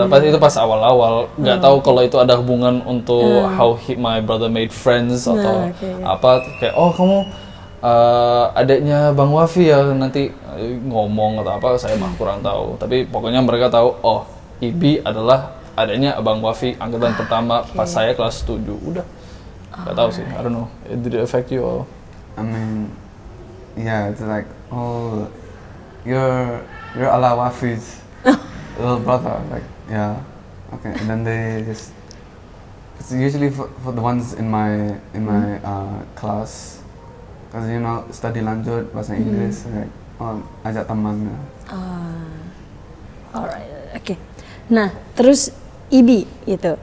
Pas itu pas awal-awal nggak tahu kalau itu ada hubungan untuk how my brother made friends atau apa, kayak oh kamu adiknya Bang Wafi ya, nanti ngomong atau apa saya mah kurang tahu, tapi pokoknya mereka tahu oh Ibi adalah adiknya Abang Wafi angkatan pertama pas saya kelas 7. Udah nggak tahu sih, I don't know, did it affect you or? I mean, yeah, it's like, oh, you're Ala Wafi's little brother, like, yeah, okay. And then they just, it's usually for the ones in my class, because you know study lanjut bahasa Inggris, like, oh, ajak teman. Alright, oke. Nah, terus Ibi itu.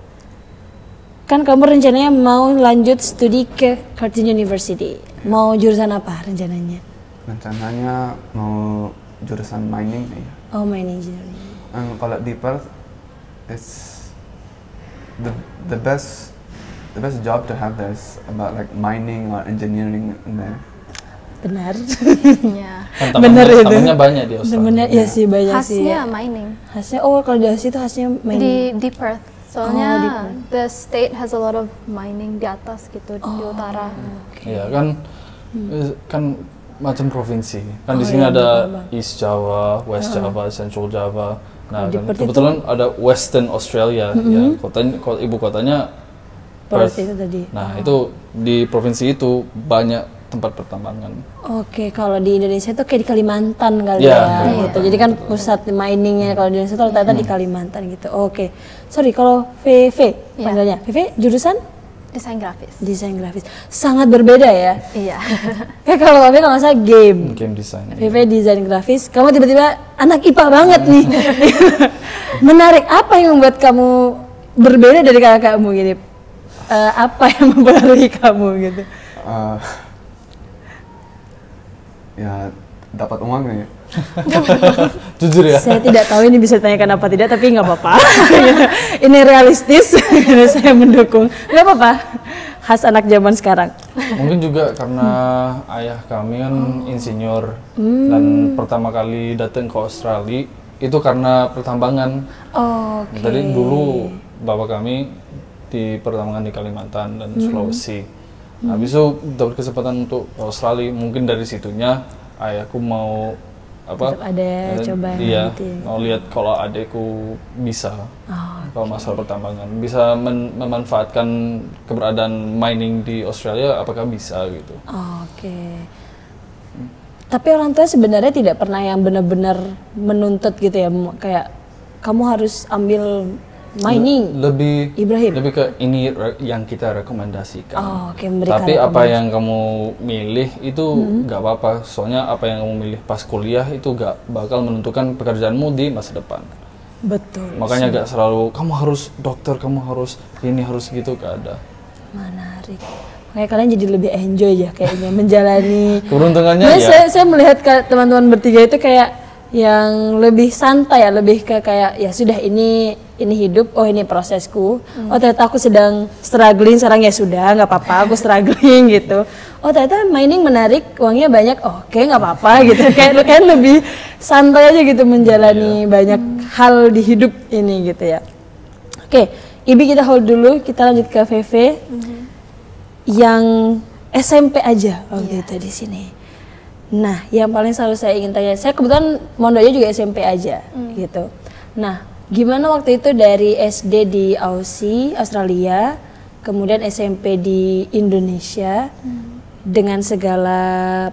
Kan kamu rencananya mau lanjut studi ke Curtin University. Mau jurusan apa rencananya? Rencananya mau jurusan mining ya. Oh, mining engineering. Kalau di Perth, it's the best job to have there is about like mining or engineering in there. Benar. Ya. Kan Bener itu. tamannya banyak di Australia. Sebenarnya ya sih banyak sih. Khasnya mining Khasnya kalau di Aussie itu khasnya main. di Perth. Soalnya Oh, di Perth. the state has a lot of mining di atas gitu di utara. Iya kan, kan macam provinsi. Kan di Oh, sini iya, ada betul. East Java, West Java, Central Java. Nah, Di kan Perth kebetulan ada Western Australia, ya ibu kotanya Perth itu tadi. Nah, itu di provinsi itu banyak tempat pertambangan. Oke, kalau di Indonesia itu kayak di Kalimantan kali Iya, ya, Kalimantan. gitu. Jadi kan pusat miningnya kalau di Indonesia itu ternyata di Kalimantan gitu. Oke, sorry kalau VV Iya. panggilnya, VV jurusan Desain grafis. desain grafis, sangat berbeda ya. Iya. Kayak kalau VV kalau nggak salah game, Game design. VV desain grafis, kamu tiba-tiba anak IPA banget nih. Menarik, apa yang membuat kamu berbeda dari kakakmu gini? Apa yang mempengaruhi kamu gitu? Ya dapat uangnya. Jujur ya. Saya tidak tahu ini bisa ditanyakan apa tidak, tapi nggak apa-apa. Ini realistis, saya mendukung. Nggak apa-apa, khas anak zaman sekarang. Mungkin juga karena ayah kami kan insinyur dan pertama kali datang ke Australia itu karena pertambangan. Oke. Jadi dulu bapak kami di pertambangan di Kalimantan dan Sulawesi. Habis itu dapat kesempatan untuk ke Australia. Mungkin dari situnya ayahku mau apa? Tetap ada coba Iya, gitu ya. mau lihat kalau adekku bisa. Kalau masalah pertambangan bisa memanfaatkan keberadaan mining di Australia, apakah bisa gitu? Oke. Tapi orang tua sebenarnya tidak pernah yang benar-benar menuntut gitu ya, kayak kamu harus ambil mining. Lebih Ibrahim. lebih ke ini yang kita rekomendasikan. Oh, oke, memberikan Tapi apa rekomendasi. yang kamu milih itu nggak apa-apa. Soalnya apa yang kamu milih pas kuliah itu nggak bakal menentukan pekerjaanmu di masa depan. Betul. Makanya nggak selalu kamu harus dokter, kamu harus ini harus gitu, nggak ada. Menarik. Kayak kalian jadi lebih enjoy ya kayaknya menjalani. Keberuntungannya Nah, ya. saya melihat teman-teman bertiga itu kayak yang lebih santai ya, lebih ke kayak ya sudah ini hidup, oh ini prosesku. Oh ternyata aku sedang struggling sekarang, ya sudah nggak apa-apa aku struggling gitu. Oh ternyata mining menarik, uangnya banyak, oke nggak apa-apa gitu. Kayak lebih santai aja gitu menjalani banyak hal di hidup ini gitu ya. Oke, Ibi kita hold dulu, kita lanjut ke VV yang SMP aja waktu itu di sini. Nah, yang paling selalu saya ingin tanya, saya kebetulan mondoknya juga SMP aja gitu. Nah, gimana waktu itu dari SD di Aussie, Australia, kemudian SMP di Indonesia dengan segala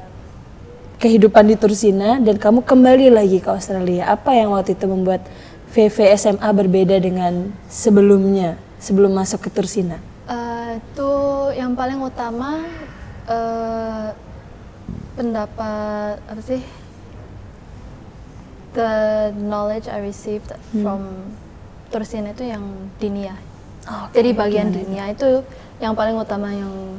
kehidupan di Tursina dan kamu kembali lagi ke Australia. Apa yang waktu itu membuat VV SMA berbeda dengan sebelumnya, sebelum masuk ke Tursina? Itu yang paling utama pendapat apa sih, the knowledge I received from Tursina itu yang dinia. Jadi bagian dinia itu yang paling utama yang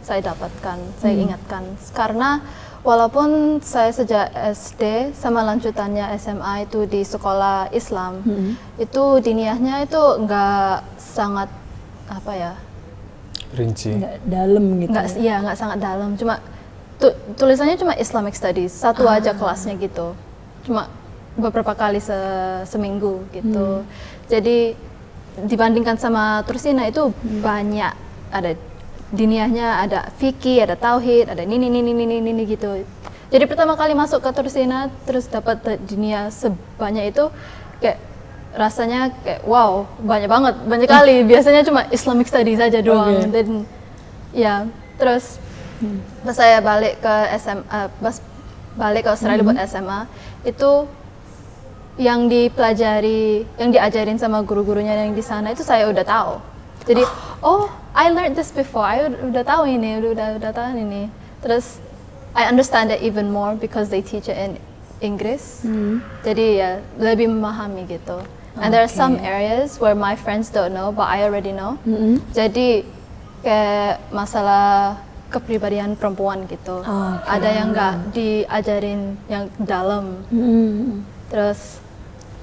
saya dapatkan, saya ingatkan. Karena walaupun saya sejak SD sama lanjutannya SMA itu di sekolah Islam, itu diniahnya itu nggak sangat apa ya, Rinci. Nggak dalam gitu. nggak sangat dalam. Cuma tulisannya cuma Islamic Studies, satu aja kelasnya gitu. Cuma beberapa kali seminggu gitu. Jadi dibandingkan sama Tursina itu banyak, ada diniahnya, ada fikih, ada tauhid, ada ini gitu. Jadi pertama kali masuk ke Tursina terus dapat diniah sebanyak itu, kayak rasanya kayak wow, banyak kali. Biasanya cuma Islamic Studies saja doang. Dan ya terus pas saya balik ke SMA, balik ke Australia buat SMA, itu yang dipelajari, yang diajarin sama guru-gurunya yang di sana itu saya udah tahu. Jadi oh, I learned this before, I udah tahu ini, udah tahu ini. Terus I understand it even more because they teach it in Inggris. Jadi ya lebih memahami gitu. And there are some areas where my friends don't know, but I already know. Jadi kayak masalah kepribadian perempuan gitu. Ada yang nggak diajarin yang dalam. Terus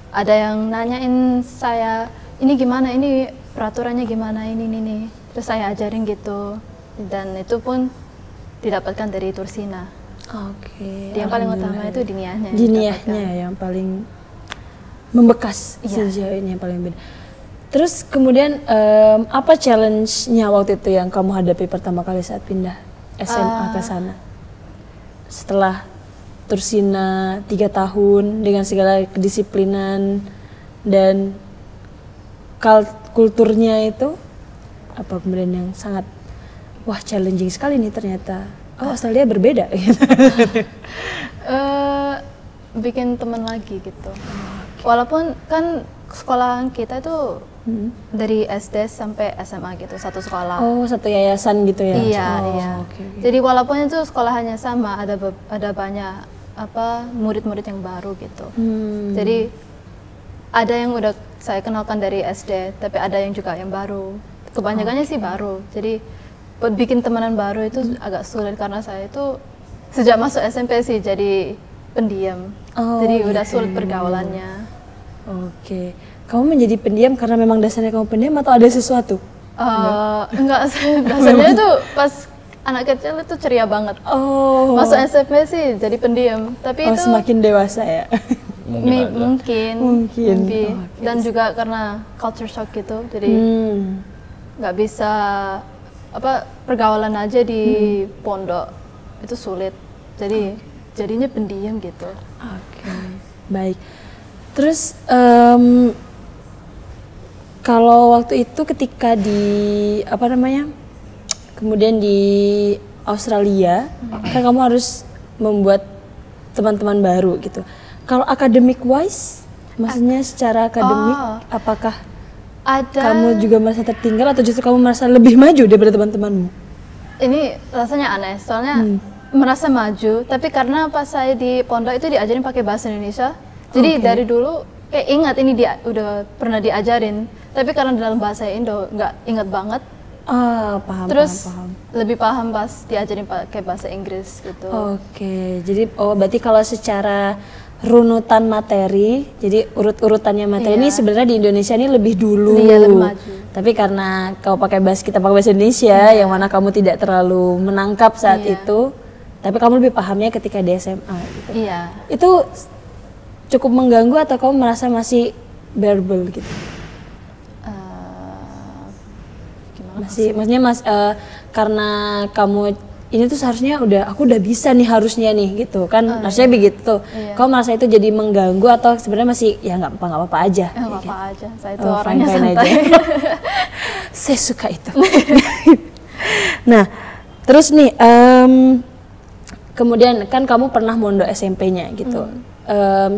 ada yang nanyain saya, ini gimana, ini peraturannya gimana, ini. Terus saya ajarin gitu. Dan itu pun didapatkan dari Tursina. Oke. Yang paling utama alhamdulillah. itu diniyahnya. Diniyahnya yang paling membekas Iya. sejauh ini yang paling beda. Terus kemudian apa challenge-nya waktu itu yang kamu hadapi pertama kali saat pindah SMA ke sana? Setelah Tursina 3 tahun dengan segala kedisiplinan dan kulturnya itu, apa kemudian yang sangat wah challenging sekali nih ternyata. Oh Australia berbeda gitu. Bikin teman lagi gitu. Walaupun kan sekolah kita itu dari SD sampai SMA gitu, satu sekolah. Oh satu yayasan gitu ya? Iya, Oh, iya. oke. Jadi walaupun itu sekolahannya sama, ada banyak murid-murid yang baru gitu. Jadi ada yang udah saya kenalkan dari SD, tapi ada yang juga yang baru. Kebanyakannya sih baru. Jadi buat bikin temenan baru itu agak sulit karena saya itu sejak masuk SMP sih jadi pendiam. Oh, Jadi udah gitu. sulit pergaulannya. Oke. Kamu menjadi pendiam karena memang dasarnya kamu pendiam atau ada sesuatu? Enggak, biasanya itu pas anak kecil itu ceria banget. Oh. Masuk SMP sih jadi pendiam, tapi Oh itu semakin dewasa ya? Mungkin aja. mungkin. Mungkin. Maybe. Oke. Dan juga karena culture shock gitu, jadi nggak bisa pergaulan aja di pondok itu sulit. Jadi jadinya pendiam gitu. Oke, baik. Terus kalau waktu itu ketika kemudian di Australia, kan kamu harus membuat teman-teman baru gitu. Kalau academic wise, maksudnya secara akademik, apakah kamu juga merasa tertinggal atau justru kamu merasa lebih maju daripada teman-temanmu? Ini rasanya aneh, soalnya merasa maju, tapi karena pas saya di pondok itu diajarin pakai bahasa Indonesia, jadi dari dulu kayak ingat ini udah pernah diajarin, tapi karena dalam bahasa Indo nggak ingat banget. Paham. Terus paham. lebih paham pas diajarin pakai bahasa Inggris gitu. Oke, jadi berarti kalau secara runutan materi, jadi urut-urutannya materi ini sebenarnya di Indonesia ini lebih dulu. Iya, lebih maju. Tapi karena kita pakai bahasa Indonesia, yang mana kamu tidak terlalu menangkap saat itu, tapi kamu lebih pahamnya ketika di SMA gitu. Iya. Itu cukup mengganggu atau kamu merasa masih bearable gitu? Maksudnya karena kamu ini tuh seharusnya aku udah bisa nih harusnya nih gitu kan, harusnya begitu. Kamu merasa itu jadi mengganggu atau sebenarnya masih ya nggak apa-apa aja? Nggak apa-apa aja, saya itu Oh, orangnya fine-fine santai. aja. Saya suka itu. Nah, terus nih kemudian kan kamu pernah mondok SMP-nya gitu.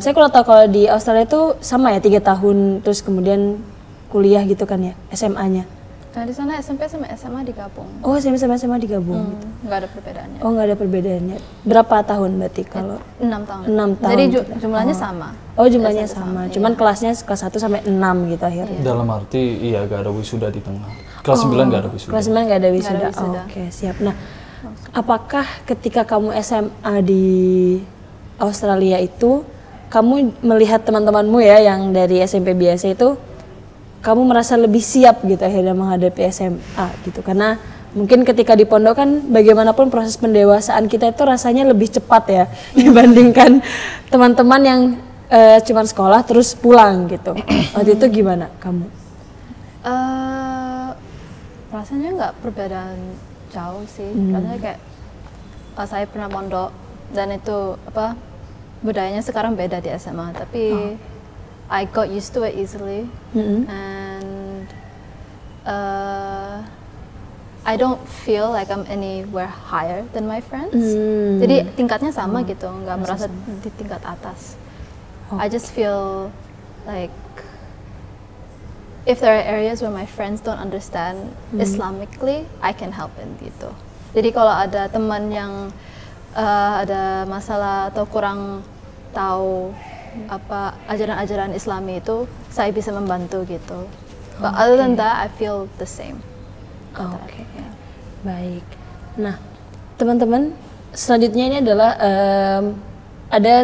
Saya kurang tahu kalau di Australia itu sama ya 3 tahun terus kemudian kuliah gitu kan ya, SMA-nya. Nah di sana SMP sama SMA digabung. Oh, SMP sama SMA digabung gitu. Nggak ada perbedaannya. Oh, nggak ada perbedaannya. Berapa tahun berarti kalau 6 tahun. 6 tahun. Jadi gitu. jumlahnya sama. Oh, jumlahnya SMP sama. iya. Cuman kelasnya kelas 1 sampai 6 gitu akhirnya. Dalam arti iya gak ada wisuda di tengah. Kelas 9 gak ada wisuda. Kelas 9 nggak ada wisuda. Nggak ada wisuda. Oke, siap. Nah, apakah ketika kamu SMA di Australia itu kamu melihat teman-temanmu ya yang dari SMP biasa itu kamu merasa lebih siap gitu akhirnya menghadapi SMA gitu, karena mungkin ketika di pondok kan bagaimanapun proses pendewasaan kita itu rasanya lebih cepat ya dibandingkan teman-teman yang cuman sekolah terus pulang gitu. Waktu itu gimana kamu? Rasanya nggak perbedaan jauh sih. Rasanya kayak saya pernah mondok dan itu budayanya sekarang beda di SMA, tapi I got used to it easily, and I don't feel like I'm anywhere higher than my friends. Jadi tingkatnya sama gitu, nggak merasa di tingkat atas. I just feel like if there are areas where my friends don't understand Islamically, I can help in gitu. Jadi kalau ada teman yang ada masalah atau kurang tahu ajaran-ajaran Islami itu, saya bisa membantu gitu. But other than that, I feel the same. Oke, baik. Nah, teman-teman, selanjutnya ini adalah ada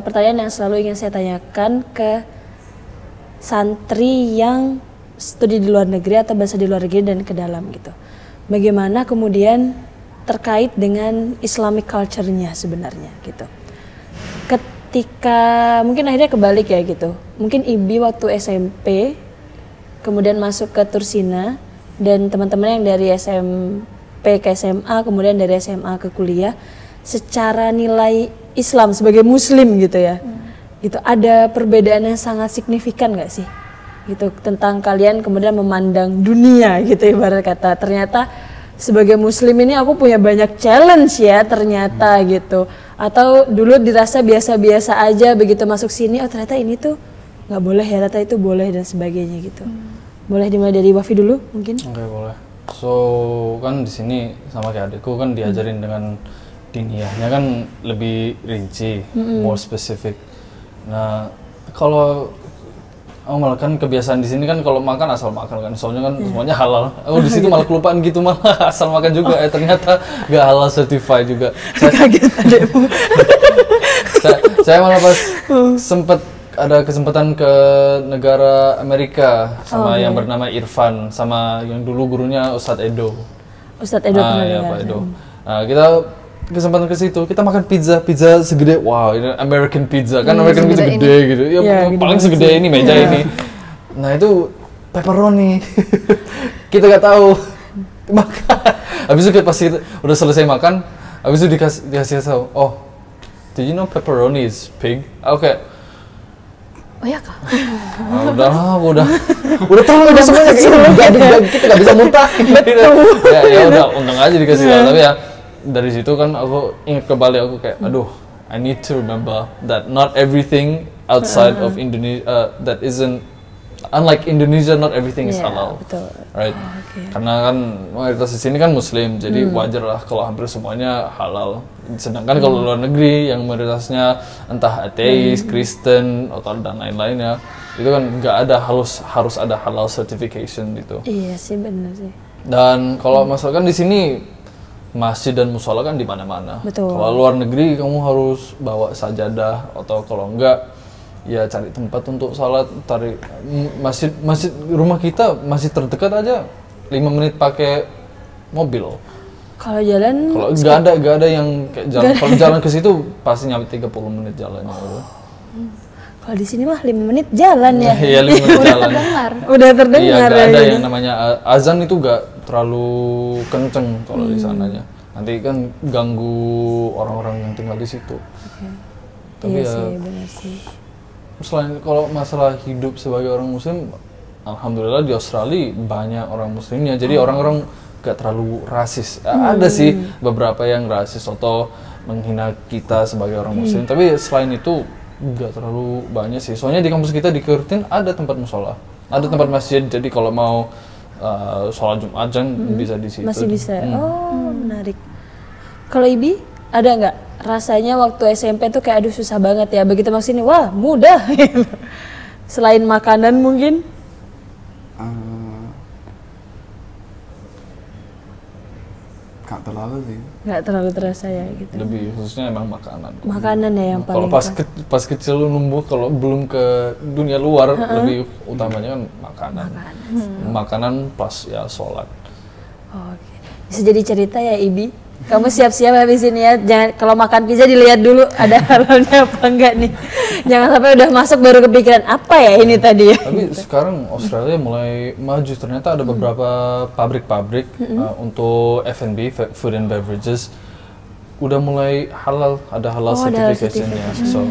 pertanyaan yang selalu ingin saya tanyakan ke santri yang studi di luar negeri atau bahasa di luar negeri dan ke dalam gitu. Bagaimana kemudian terkait dengan Islamic culture-nya sebenarnya gitu. Ketika mungkin akhirnya kebalik ya gitu. Mungkin Ibi waktu SMP kemudian masuk ke Tursina dan teman-teman yang dari SMP ke SMA kemudian dari SMA ke kuliah secara nilai Islam sebagai muslim gitu ya. Gitu ada perbedaan yang sangat signifikan nggak sih? Gitu tentang kalian kemudian memandang dunia gitu ibarat kata. Ternyata sebagai muslim ini aku punya banyak challenge ya ternyata gitu. Atau dulu dirasa biasa-biasa aja begitu masuk sini oh ternyata ini tuh nggak boleh ya, ternyata itu boleh dan sebagainya gitu. Boleh dimulai dari Wafi dulu mungkin? Oke, boleh. So kan di sini sama kayak adikku kan diajarin dengan diniyahnya kan lebih rinci, more specific. Nah kalau malah kan kebiasaan di sini kan kalau makan asal makan kan, soalnya kan semuanya halal. Aku di situ malah kelupaan gitu malah asal makan juga. Ternyata nggak halal certified juga. Kaget adekmu. Saya malah pas sempat ada kesempatan ke negara Amerika sama yang bernama Irfan sama yang dulu gurunya Ustadz Edo. Ustadz Edo pernah Ya dengar. Pak Edo. Nah, kita kesempatan ke situ, kita makan pizza segede, wow ini American pizza kan American pizza gede gitu, ya Gede paling banget segede sih. ini meja ini. Nah itu pepperoni, kita nggak tahu makan. Habis itu pas kita udah selesai makan, habis itu dikasih tahu, oh, did you know pepperoni is pig? Oke. Oh ya kak? Udah tahu udah semuanya kita nggak bisa muntah. ya udah untung aja dikasih tahu, tapi ya dari situ kan aku ingat kembali aku kayak aduh I need to remember that not everything outside of Indonesia that isn't unlike Indonesia not everything is halal, betul. right? Karena kan mayoritas di sini kan Muslim, jadi wajar lah kalau hampir semuanya halal. Sedangkan kalau luar negeri yang mayoritasnya entah ateis, Kristen atau dan lain-lainnya, itu kan nggak ada harus ada halal certification gitu. Iya sih benar sih. Dan kalau masalahkan di sini masjid dan musola kan di mana-mana. Betul. Kalau luar negeri kamu harus bawa sajadah atau kalau enggak ya cari tempat untuk salat, masjid rumah kita masih terdekat aja 5 menit pakai mobil. Kalau jalan Kalau nggak ada yang kayak jalan. Kalau jalan ke situ pasti nyampe 30 menit jalannya. kalau di sini mah 5 menit jalan ya. Iya 5 menit jalan. Udah Iya terdengar nggak ada ya. yang namanya azan itu nggak terlalu kenceng kalau di sananya. Nanti kan ganggu orang-orang yang tinggal di situ. Tapi Iya ya sih benar sih. selain kalau masalah hidup sebagai orang muslim, alhamdulillah di Australia banyak orang muslimnya. Jadi orang-orang gak terlalu rasis. Ada sih beberapa yang rasis atau menghina kita sebagai orang muslim. Tapi selain itu gak terlalu banyak sih. Soalnya di kampus kita di Curtin ada tempat musola, ada tempat masjid. Jadi kalau mau sholat Jumat bisa di situ. Masih bisa. Oh, menarik. Kalau Ibi ada nggak rasanya waktu SMP tuh kayak aduh susah banget ya. Begitu masuk sini, wah mudah. Selain makanan mungkin? Gak terlalu sih. Nggak terlalu terasa ya gitu. Lebih khususnya emang makanan. Makanan ya yang Kalau paling. pas kecil lu numbuh, kalau belum ke dunia luar, lebih utamanya kan makanan. Makanan plus ya sholat. Oke. Bisa jadi cerita ya Ibi. Kamu siap-siap habis ini ya. Jangan kalau makan pizza dilihat dulu ada halalnya apa enggak nih. Jangan sampai udah masuk baru kepikiran apa ya ini tadi ya. Tapi sekarang Australia mulai maju, ternyata ada beberapa pabrik-pabrik untuk F&B, food and beverages, udah mulai halal, ada halal certification-nya. So,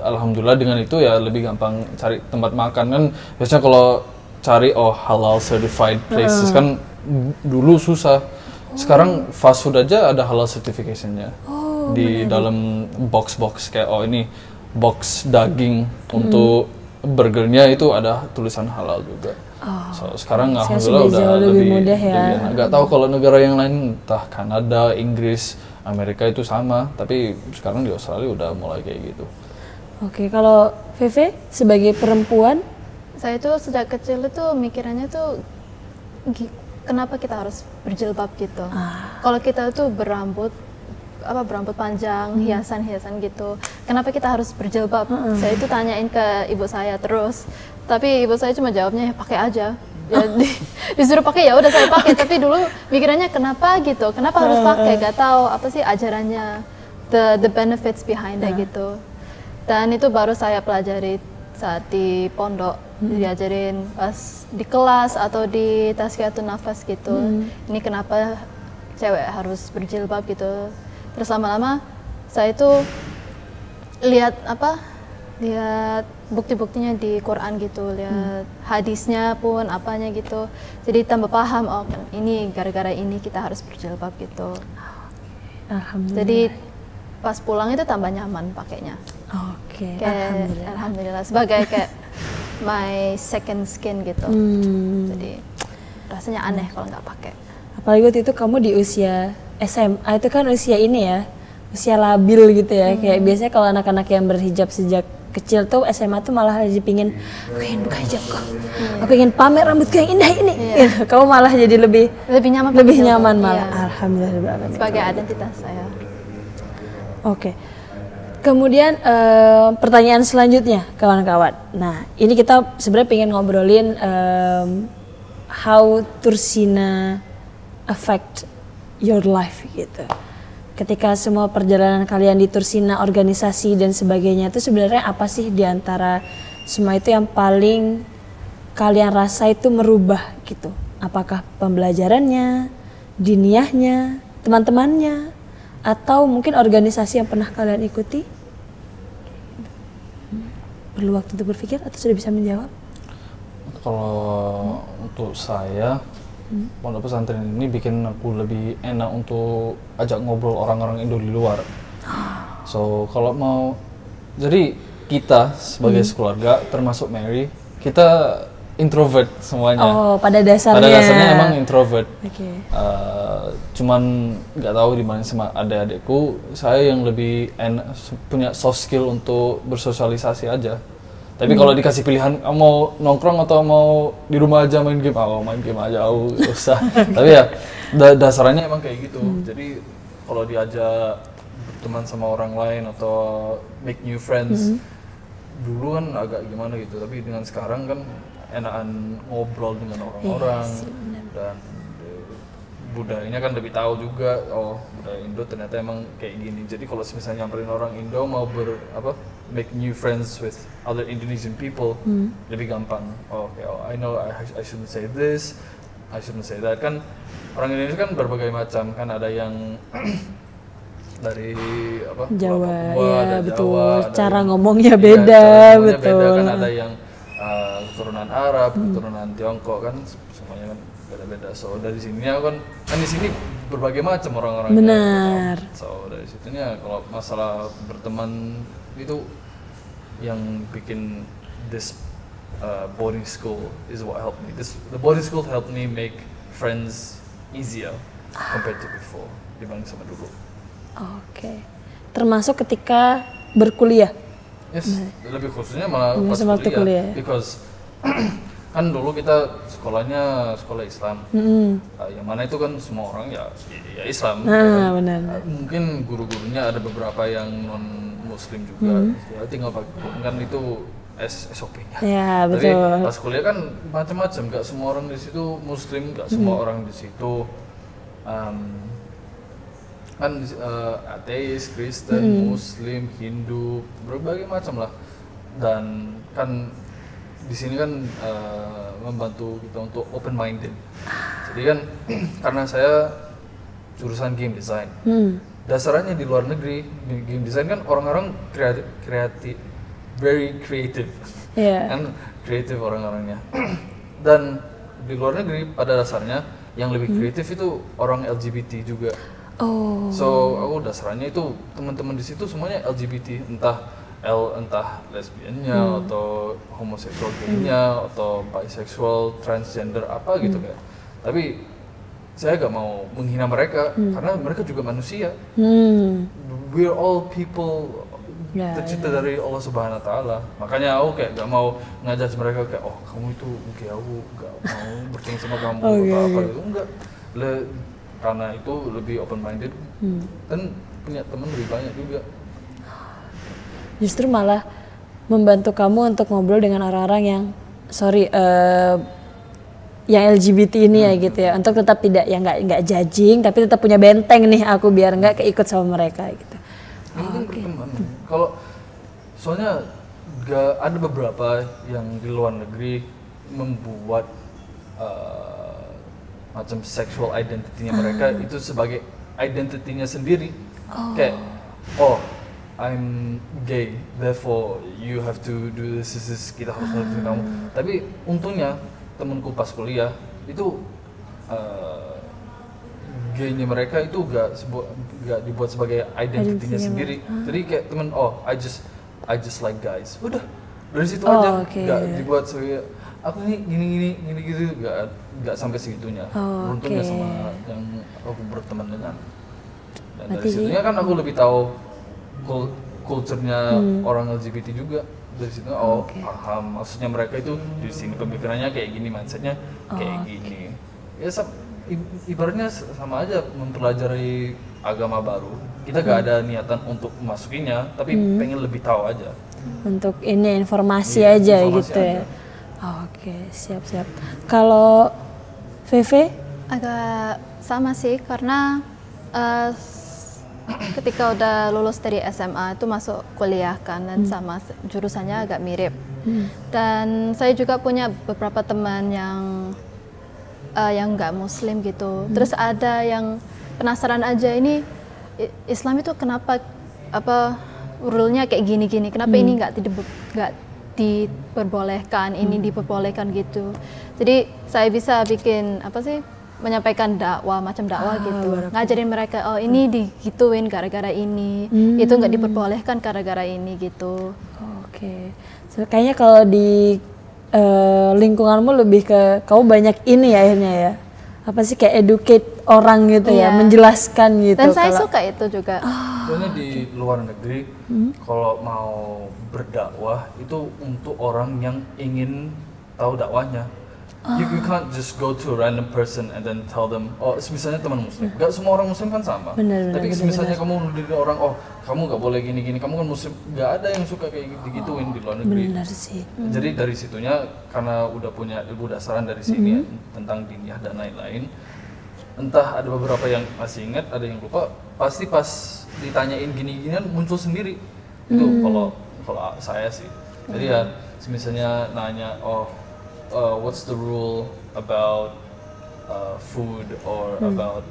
alhamdulillah dengan itu ya lebih gampang cari tempat makan kan. Biasanya kalau cari halal certified places kan dulu susah. Sekarang fast food aja ada halal certification-nya di dalam box-box kayak ini box daging untuk burgernya itu ada tulisan halal juga. So, sekarang alhamdulillah udah lebih mudah ya. Nggak tahu kalau negara yang lain entah Kanada, Inggris, Amerika itu sama, tapi sekarang di Australia udah mulai kayak gitu. Oke, kalau Veve sebagai perempuan, Saya tuh sejak kecil itu mikirannya tuh kenapa kita harus berjilbab gitu. Kalau kita tuh berambut panjang, hiasan-hiasan gitu. Kenapa kita harus berjilbab? Saya itu tanyain ke ibu saya terus. Tapi ibu saya cuma jawabnya pakai aja. Ya, disuruh pakai ya udah saya pakai, tapi dulu pikirannya kenapa gitu, kenapa harus pakai, gak tahu apa sih ajarannya, the benefits behind it gitu. Dan itu baru saya pelajari saat di pondok, diajarin pas di kelas atau di tazkiyatun nafas gitu. Ini kenapa cewek harus berjilbab gitu. Terus lama-lama saya itu lihat bukti-buktinya di Quran gitu, lihat hadisnya pun apanya gitu. Jadi tambah paham, oh kan ini gara-gara ini kita harus berjilbab gitu. Alhamdulillah. Jadi pas pulang itu tambah nyaman pakainya. Oke, Alhamdulillah. Sebagai kayak my second skin gitu. Jadi rasanya aneh kalau nggak pakai. Apalagi waktu itu kamu di usia SMA, itu kan usia ini ya, usia labil gitu ya. Kayak biasanya kalau anak-anak yang berhijab sejak kecil tuh SMA tuh malah jadi pingin, aku ingin buka hijabku, aku ingin pamer rambutku yang indah ini. Gitu. Kamu malah jadi lebih nyaman malah. Iya. Alhamdulillah. Sebagai identitas saya. Oke. Kemudian pertanyaan selanjutnya kawan-kawan. Nah ini kita sebenarnya pengen ngobrolin how Tursina affect your life gitu. Ketika semua perjalanan kalian di Tursina, organisasi dan sebagainya itu sebenarnya apa sih di antara semua itu yang paling kalian rasa itu merubah gitu? Apakah pembelajarannya, diniyahnya, teman-temannya, atau mungkin organisasi yang pernah kalian ikuti? Perlu waktu untuk berpikir atau sudah bisa menjawab? Kalau untuk saya, pondok pesantren ini bikin aku lebih enak untuk ajak ngobrol orang-orang Indo di luar. So kalau mau, jadi kita sebagai sekeluarga, termasuk Mary, kita introvert semuanya. Oh, pada dasarnya. Pada dasarnya emang introvert. Oke. Cuman nggak tahu di mana sama adik-adikku, saya yang lebih punya soft skill untuk bersosialisasi aja. Tapi kalau dikasih pilihan, mau nongkrong atau mau di rumah aja main game, main game aja, susah. Tapi ya dasarnya emang kayak gitu. Jadi kalau diajak berteman sama orang lain atau make new friends, dulu kan agak gimana gitu. Tapi dengan sekarang kan enakan ngobrol dengan orang-orang dan budayanya kan lebih tahu juga. Oh, budaya Indo ternyata emang kayak gini. Jadi kalau misalnya nyamperin orang Indo mau make new friends with other Indonesian people, lebih gampang. Oh, okay, I know I shouldn't say this, I shouldn't say that. Kan orang Indonesia kan berbagai macam, kan ada yang dari Jawa, Papua, ya ada betul. Jawa, Cara ada ngomongnya iya, beda, cara ngomongnya betul. beda, kan ada yang keturunan Arab, keturunan Tiongkok, kan semuanya kan beda-beda. So dari sini kan di sini berbagai macam orang-orangnya. Benar. So dari situnya kalau masalah berteman itu yang bikin this boarding school is what helped me. The boarding school helped me make friends easier compared to before, dibanding sama dulu. Oke. Termasuk ketika berkuliah. Yes, lebih khususnya malah pas waktu kuliah. Because kan dulu kita sekolahnya sekolah Islam, yang mana itu kan semua orang ya Islam. Benar. Mungkin guru-gurunya ada beberapa yang non Muslim juga, ya tinggal pakai kan itu SOP-nya. Ya betul. Tapi pas kuliah kan macam-macam, nggak semua orang di situ Muslim, nggak semua orang di situ kan ateis, Kristen, Muslim, Hindu, berbagai macam lah. Dan kan di sini kan membantu kita untuk open minded. Jadi kan karena saya jurusan game design, dasarnya di luar negeri game design kan orang-orang kreatif, very creative, kan kreatif orang-orangnya. Dan di luar negeri pada dasarnya yang lebih kreatif itu orang LGBT juga. So aku dasarnya itu teman-teman di situ semuanya LGBT, entah lesbiannya atau homoseksual gaynya atau bisexual, transgender apa gitu kayak. Tapi saya gak mau menghina mereka karena mereka juga manusia. We're all people tercipta dari Allah Subhanahu Wa Taala. Makanya aku kayak gak mau ngajak mereka kayak kamu itu gay, aku gak mau bertemu sama kamu atau apa gitu. Enggak. Karena itu lebih open minded dan punya teman lebih banyak juga. Justru malah membantu kamu untuk ngobrol dengan orang-orang yang yang LGBT ini ya gitu ya, untuk tetap tidak ya nggak judging, tapi tetap punya benteng nih aku biar nggak keikut sama mereka gitu. Oke. Kalau soalnya ada beberapa yang di luar negeri membuat macam sexual identity-nya mereka itu sebagai identity-nya sendiri. Kayak I'm gay, therefore you have to do this, kita harus ngerti kamu. Tapi untungnya temenku pas kuliah itu gaynya mereka itu gak dibuat sebagai identitinya sendiri. Jadi kayak temen I just like guys. Udah dari situ aja, gak dibuat sebagai aku nih gini gitu, gak sampai segitunya. Untungnya sama yang aku berteman dengan. Dan dari situnya kan aku lebih tahu kulturnya orang LGBT juga. Dari situ paham maksudnya mereka itu di sini pemikirannya kayak gini, mindsetnya kayak gini. Ya ibaratnya sama aja mempelajari agama baru. Kita gak ada niatan untuk memasukinya, tapi pengen lebih tahu aja. Untuk ini informasi aja informasi gitu aja. Ya. Oke, siap. Kalau VV? Agak sama sih, karena ketika udah lulus dari SMA itu masuk kuliah kan, dan sama jurusannya agak mirip. Dan saya juga punya beberapa teman yang nggak Muslim gitu. Terus ada yang penasaran aja, ini Islam itu kenapa rule-nya kayak gini-gini, kenapa ini nggak diperbolehkan, ini diperbolehkan gitu. Jadi saya bisa bikin menyampaikan macam dakwah gitu, ngajarin mereka ini digituin gara-gara ini, itu nggak diperbolehkan gara-gara ini gitu. Oke. So, kayaknya kalau di lingkunganmu lebih ke kamu banyak ini ya akhirnya ya, apa sih kayak educate orang gitu ya, menjelaskan gitu. Dan saya suka itu juga. Soalnya di luar negeri kalau mau berdakwah itu untuk orang yang ingin tahu dakwahnya. You can't just go to a random person and then tell them, misalnya teman Muslim. Gak semua orang Muslim kan sama. Tapi misalnya kamu nuduh orang, kamu gak boleh gini-gini, kamu kan Muslim. Gak ada yang suka kayak gitu-gituin di luar negeri. Benar sih. Jadi dari situnya, karena udah punya ilmu dasaran dari sini tentang diniyah dan lain-lain, entah ada beberapa yang masih ingat, ada yang lupa, pasti pas ditanyain gini-ginian muncul sendiri. Itu kalau saya sih. Jadi ya, misalnya nanya, what's the rule about food or about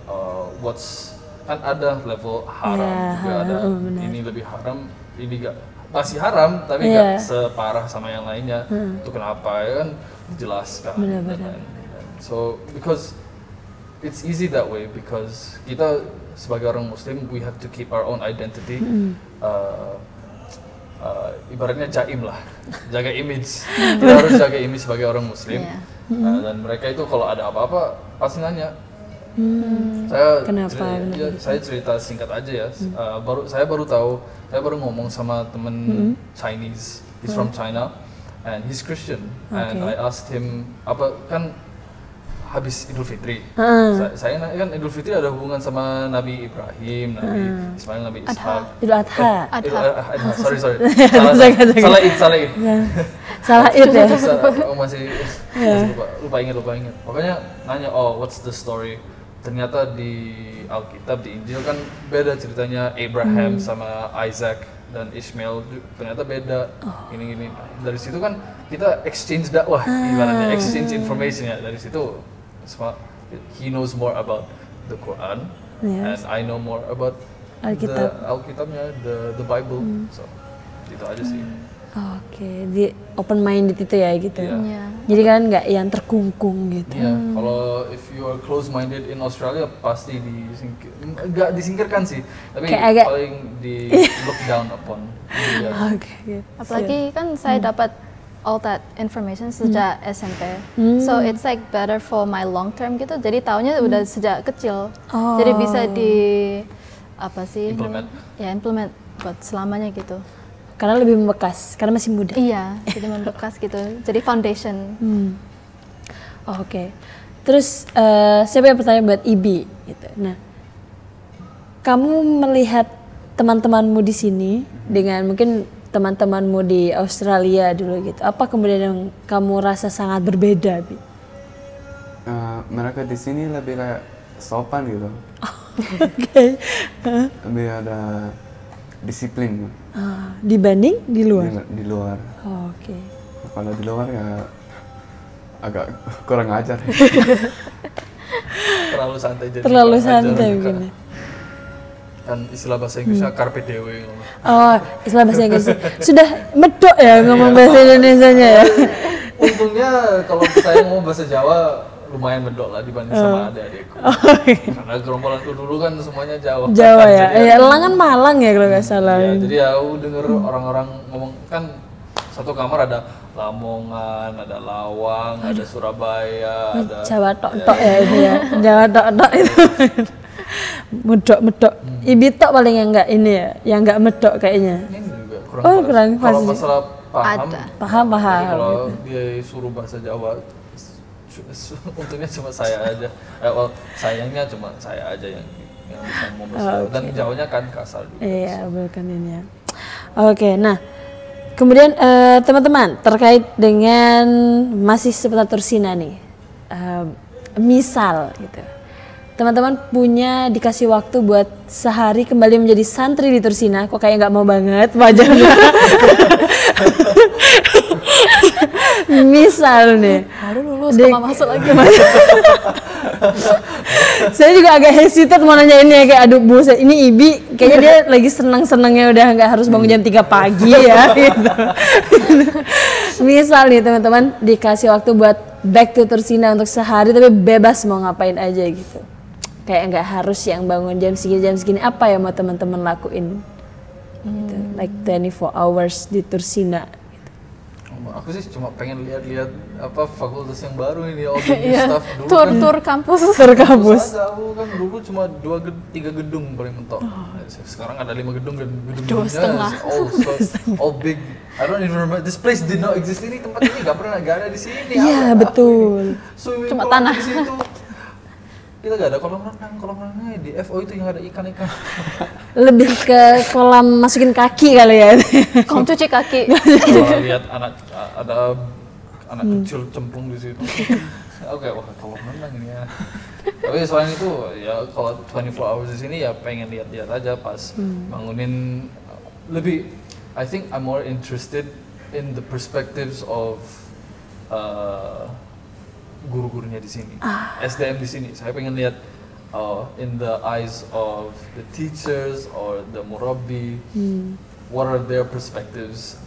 kan ada level haram juga ada. Ini lebih haram, ini masih haram tapi nggak separah sama yang lainnya. Itu kenapa ya kan dijelaskan. So because it's easy that way, because kita sebagai orang Muslim we have to keep our own identity. Ibaratnya jaim lah, jaga image. Kita harus jaga image sebagai orang Muslim. Dan mereka itu kalau ada apa-apa pasti nanya. Saya cerita singkat aja ya. Saya baru ngomong sama temen Chinese. He's from China and he's Christian. And I asked him kan habis Idul Fitri. Saya kan Idul Fitri ada hubungan sama Nabi Ibrahim, Nabi Ismail, Nabi Ishak. Idul Adha. Sorry. Salah Id. Salah Id ya. Masih lupa ingat. Pokoknya nanya, what's the story? Ternyata di Alkitab, di Injil kan beda ceritanya Abraham sama Isaac dan Ishmael, ternyata beda. Gini. Dari situ kan kita exchange dakwah, ibaratnya exchange information ya. Dari situ he knows more about the Quran, and I know more about Alkitabnya, the Bible. So itu aja sih. Oke, di open minded itu ya gitu. Jadi kan nggak yang terkungkung gitu. Kalau if you are close minded in Australia pasti nggak disingkirkan sih, tapi paling di look down upon. Apalagi kan saya dapat all that information sejak SMP, so it's like better for my long term gitu. Jadi taunya udah sejak kecil, jadi bisa implement buat selamanya gitu. Karena lebih membekas, karena masih muda. Iya, jadi membekas gitu. Jadi foundation. Oke. Terus saya punya pertanyaan buat Ibi gitu. Nah, kamu melihat teman-temanmu di sini dengan mungkin teman-temanmu di Australia dulu gitu. Apa kemudian yang kamu rasa sangat berbeda, Bi? mereka di sini lebih kayak sopan gitu. Oke. Lebih ada disiplin Dibanding di luar? di luar. Oh, oke. Kalau di luar ya agak kurang ajar. Terlalu santai jadi. Terlalu kurang ajar. santai mungkin ya. Kan istilah bahasa Inggrisnya carpe diem. Oh, istilah bahasa Inggris. Sudah medok ya ngomong bahasa Indonesianya ya. Untungnya kalau saya ngomong bahasa Jawa lumayan medok lah dibanding sama adik-adikku. Karena gerombolanku dulu kan semuanya Jawa. Jawa Kan, ya. jadi Elangan Malang ya kalau nggak salah. ya, jadi aku denger orang-orang ngomong kan satu kamar ada Lamongan, ada Lawang, ada Surabaya, ada Jawa tok-tok ya itu ya. Jawa tok-tok itu. Medok-medok. Ibi tok paling yang enggak ini ya, yang enggak medok kayaknya. ini juga kurang Oh, pas. kurang pas Kalau sih. masalah paham, Ada. Paham. jadi kalau dia suruh bahasa Jawa, untungnya cuma saya aja. Sayangnya cuma saya aja yang bisa ngomong bahasa Jawa. Dan Jawanya kan kasar juga. Iya, bukan ini ya. Oke, nah kemudian teman-teman terkait dengan masih seputar Tursina nih, misal gitu, teman-teman punya dikasih waktu buat sehari kembali menjadi santri di Tursina, kok kayak nggak mau banget wajahnya. Misal nih, Baru lulus kok nggak masuk lagi. saya juga agak hesitate mau nanya ini ya, kayak aduh buset, ini Ibi kayaknya dia lagi senang-senangnya udah nggak harus bangun jam 3 pagi ya gitu. Misal nih teman-teman dikasih waktu buat back to Tursina untuk sehari tapi bebas mau ngapain aja gitu, kayak nggak harus yang bangun jam segini, apa yang mau teman-teman lakuin gitu, like 24 hours di Tursina. Aku sih cuma pengen lihat-lihat apa fakultas yang baru ini, all the new Iya, stuff. Dulu tur kampus. Terkampus. Aku kan dulu cuma 3 gedung paling mentok. Sekarang ada 5 gedung dan gedung-gedungnya 2,5. all big. I don't even remember. This place did not exist. Ini tempat ini nggak ada di sini. Iya Apa betul. ini? Swimming Cuma pool tanah. di situ. Kita nggak ada kolam renangnya di FO itu yang ada ikan-ikan. Lebih ke kolam masukin kaki kali ya. Kamu cuci kaki. Kalau lihat ada anak kecil cemplung di situ. Oke, wah kolam renang ini ya. Tapi selain itu ya kalau 24 hours di sini ya pengen lihat-lihat aja pas bangunin lebih. I think I'm more interested in the perspectives of guru-gurunya di sini, SDM di sini. Saya pengen lihat in the eyes of the teachers or the murabbi, what are their perspectives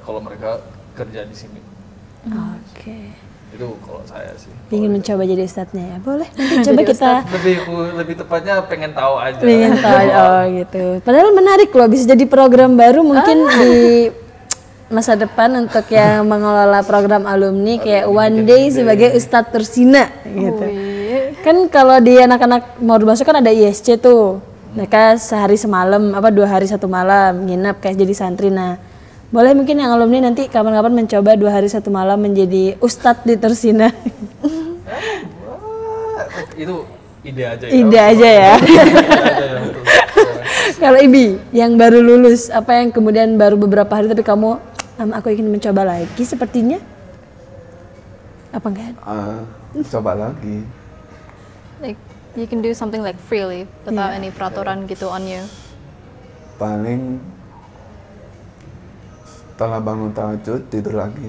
kalau mereka kerja di sini. Oke. Itu kalau saya sih. Ingin mencoba jadi ustadznya ya, boleh. Nanti coba kita Lebih tepatnya pengen tahu aja. ingin tahu. Oh gitu. Padahal menarik loh, bisa jadi program baru mungkin di masa depan untuk yang mengelola program alumni kayak one day sebagai Ustadz Tursina gitu. Kan kalau di anak-anak mau masuk kan ada ISC tuh. Mereka sehari semalam, 2 hari 1 malam nginep kayak jadi santri. Nah, boleh mungkin yang alumni nanti kapan-kapan mencoba 2 hari 1 malam menjadi Ustadz di Tursina. Itu ide aja ya. Ide aja ya. Ide aja ya, betul. Kalau Ibi yang baru lulus, apa yang kemudian baru beberapa hari tapi kamu aku ingin mencoba lagi sepertinya? Apa enggak? Coba lagi. Like you can do something like freely without any peraturan gitu on you. Paling setelah bangun tahajud tidur lagi.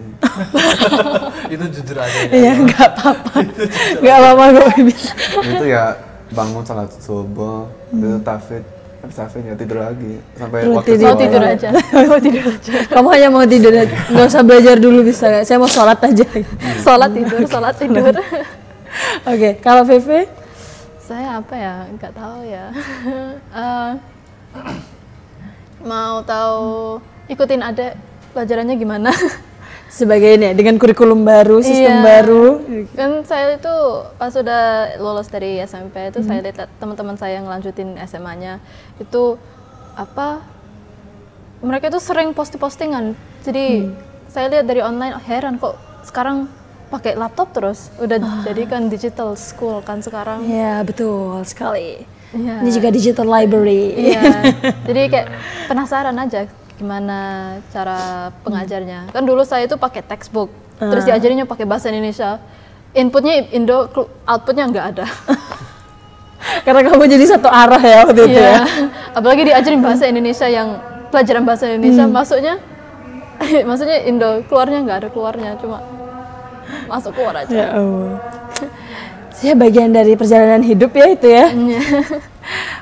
Itu jujur aja ya. Iya, enggak apa-apa. Enggak apa-apa kok Ibi. Itu ya bangun salat subuh, itu tafid, habis tafid ya tidur lagi sampai Terus waktu tidur. Mau sholat. tidur aja. Mau tidur aja. Kamu hanya mau tidur aja. Enggak usah belajar dulu bisa nggak? Saya mau sholat aja. Sholat tidur. Oke, kalau Vivi? Saya apa ya? Nggak tahu ya. Mau tahu ikutin adek pelajarannya gimana? Sebagai ini ya, dengan kurikulum baru, sistem Iya. baru. Kan saya itu pas sudah lulus dari SMP itu saya lihat teman-teman saya yang ngelanjutin SMA-nya itu apa? Mereka itu sering postingan. Jadi saya lihat dari online, heran kok sekarang pakai laptop terus. Udah jadikan digital school kan sekarang. Iya, betul sekali. Iya. Ini juga digital library. Iya. Jadi kayak penasaran aja gimana cara pengajarnya. Kan dulu saya itu pakai textbook, terus diajarinya pakai bahasa Indonesia. Inputnya Indo, outputnya nggak ada. Karena kamu jadi satu arah ya waktu itu ya. Apalagi diajarin bahasa Indonesia yang pelajaran bahasa Indonesia maksudnya Indo, keluarnya nggak ada keluarnya, cuma masuk keluar aja. Ya Allah. Saya bagian dari perjalanan hidup ya itu ya.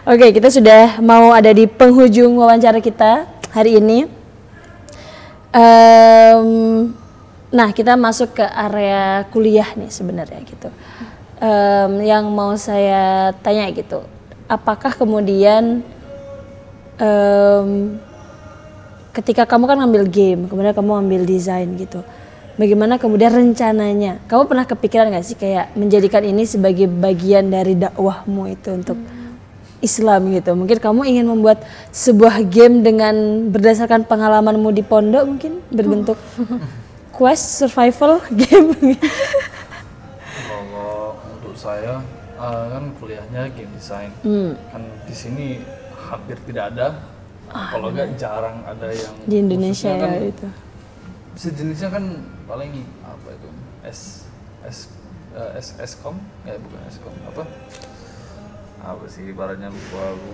Oke, kita sudah mau ada di penghujung wawancara kita hari ini. Nah, kita masuk ke area kuliah nih sebenarnya gitu. Yang mau saya tanya gitu, apakah kemudian ketika kamu kan ngambil game, kemudian kamu ambil desain gitu, bagaimana kemudian rencananya? Kamu pernah kepikiran nggak sih kayak menjadikan ini sebagai bagian dari dakwahmu itu untuk Islam gitu? Mungkin kamu ingin membuat sebuah game dengan berdasarkan pengalamanmu di pondok, mungkin berbentuk quest survival game. Kalau untuk saya kan kuliahnya game design, kan di sini hampir tidak ada, kalau nggak jarang ada yang Di Indonesia khususnya ya kan, itu. sejenisnya kan paling apa itu Scom ya, bukan Scom, apa sih ibaratnya, lupa aku.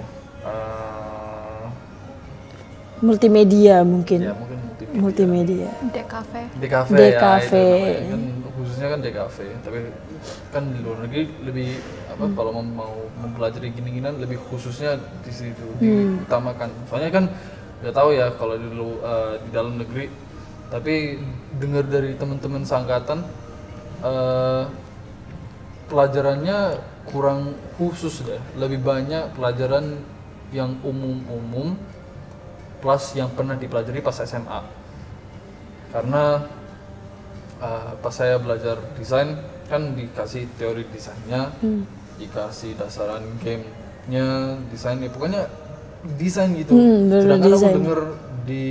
Multimedia mungkin. Ya mungkin Multimedia. DKV. DKV DKV. ya, itu namanya. Kan khususnya kan DKV, tapi kan di luar negeri lebih kalau mau mempelajari gini-ginian lebih khususnya di situ diutamakan. Soalnya kan nggak tahu ya kalau di dalam negeri, tapi dengar dari teman-teman seangkatan pelajarannya kurang khusus deh, lebih banyak pelajaran yang umum-umum plus yang pernah dipelajari pas SMA. Karena pas saya belajar desain kan dikasih teori desainnya, dikasih dasaran gamenya, desainnya, pokoknya desain gitu. Sedangkan aku denger di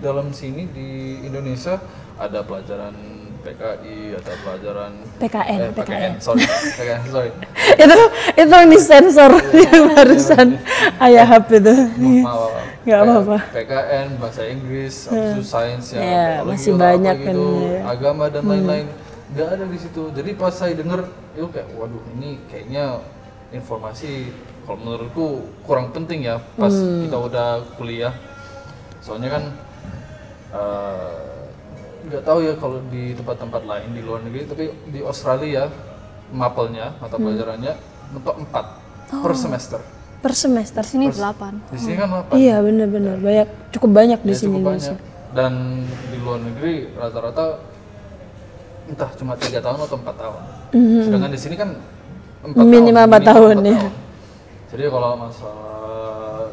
dalam sini di Indonesia ada pelajaran PKI, ada pelajaran PKN, sorry. itu yang disensor yang barusan ayah HP itu. Maaf. Nggak apa-apa. PKN, bahasa Inggris, habis itu sains ya, masih banyak kan gitu, ya. agama dan lain-lain, nggak ada di situ. Jadi pas saya denger itu kayak waduh, ini kayaknya informasi kalau menurutku kurang penting ya pas kita udah kuliah. Soalnya kan nggak tahu ya kalau di tempat-tempat lain di luar negeri, tapi di Australia mapelnya mata pelajarannya mentok 4 per semester. Per semester. Sini 8. Di sini kan 8. Iya benar-benar cukup banyak di Ya, sini. cukup banyak. Dan di luar negeri rata-rata entah cuma 3 tahun atau 4 tahun. Sedangkan di sini kan 4 Minimal 4 tahun ya. Jadi kalau masalah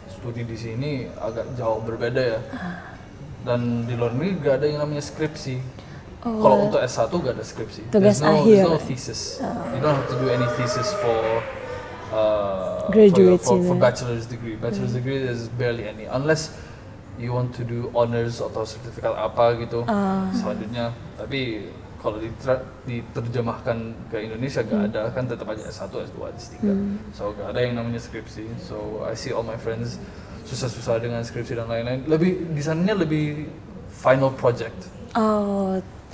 studi di sini agak jauh berbeda ya. Dan di luar negeri gak ada yang namanya skripsi. Kalau untuk S1 gak ada skripsi. Tugas akhir. There's no thesis. You don't have to do any thesis for graduate for bachelor's degree. Bachelor's degree there's barely any, unless you want to do honors atau sertifikat apa gitu selanjutnya. Tapi kalau diterjemahkan ke Indonesia gak ada, kan tetap aja S1, S2, S3. So gak ada yang namanya skripsi. So I see all my friends susah-susah dengan skripsi dan lain-lain. Lebih desainnya lebih final project.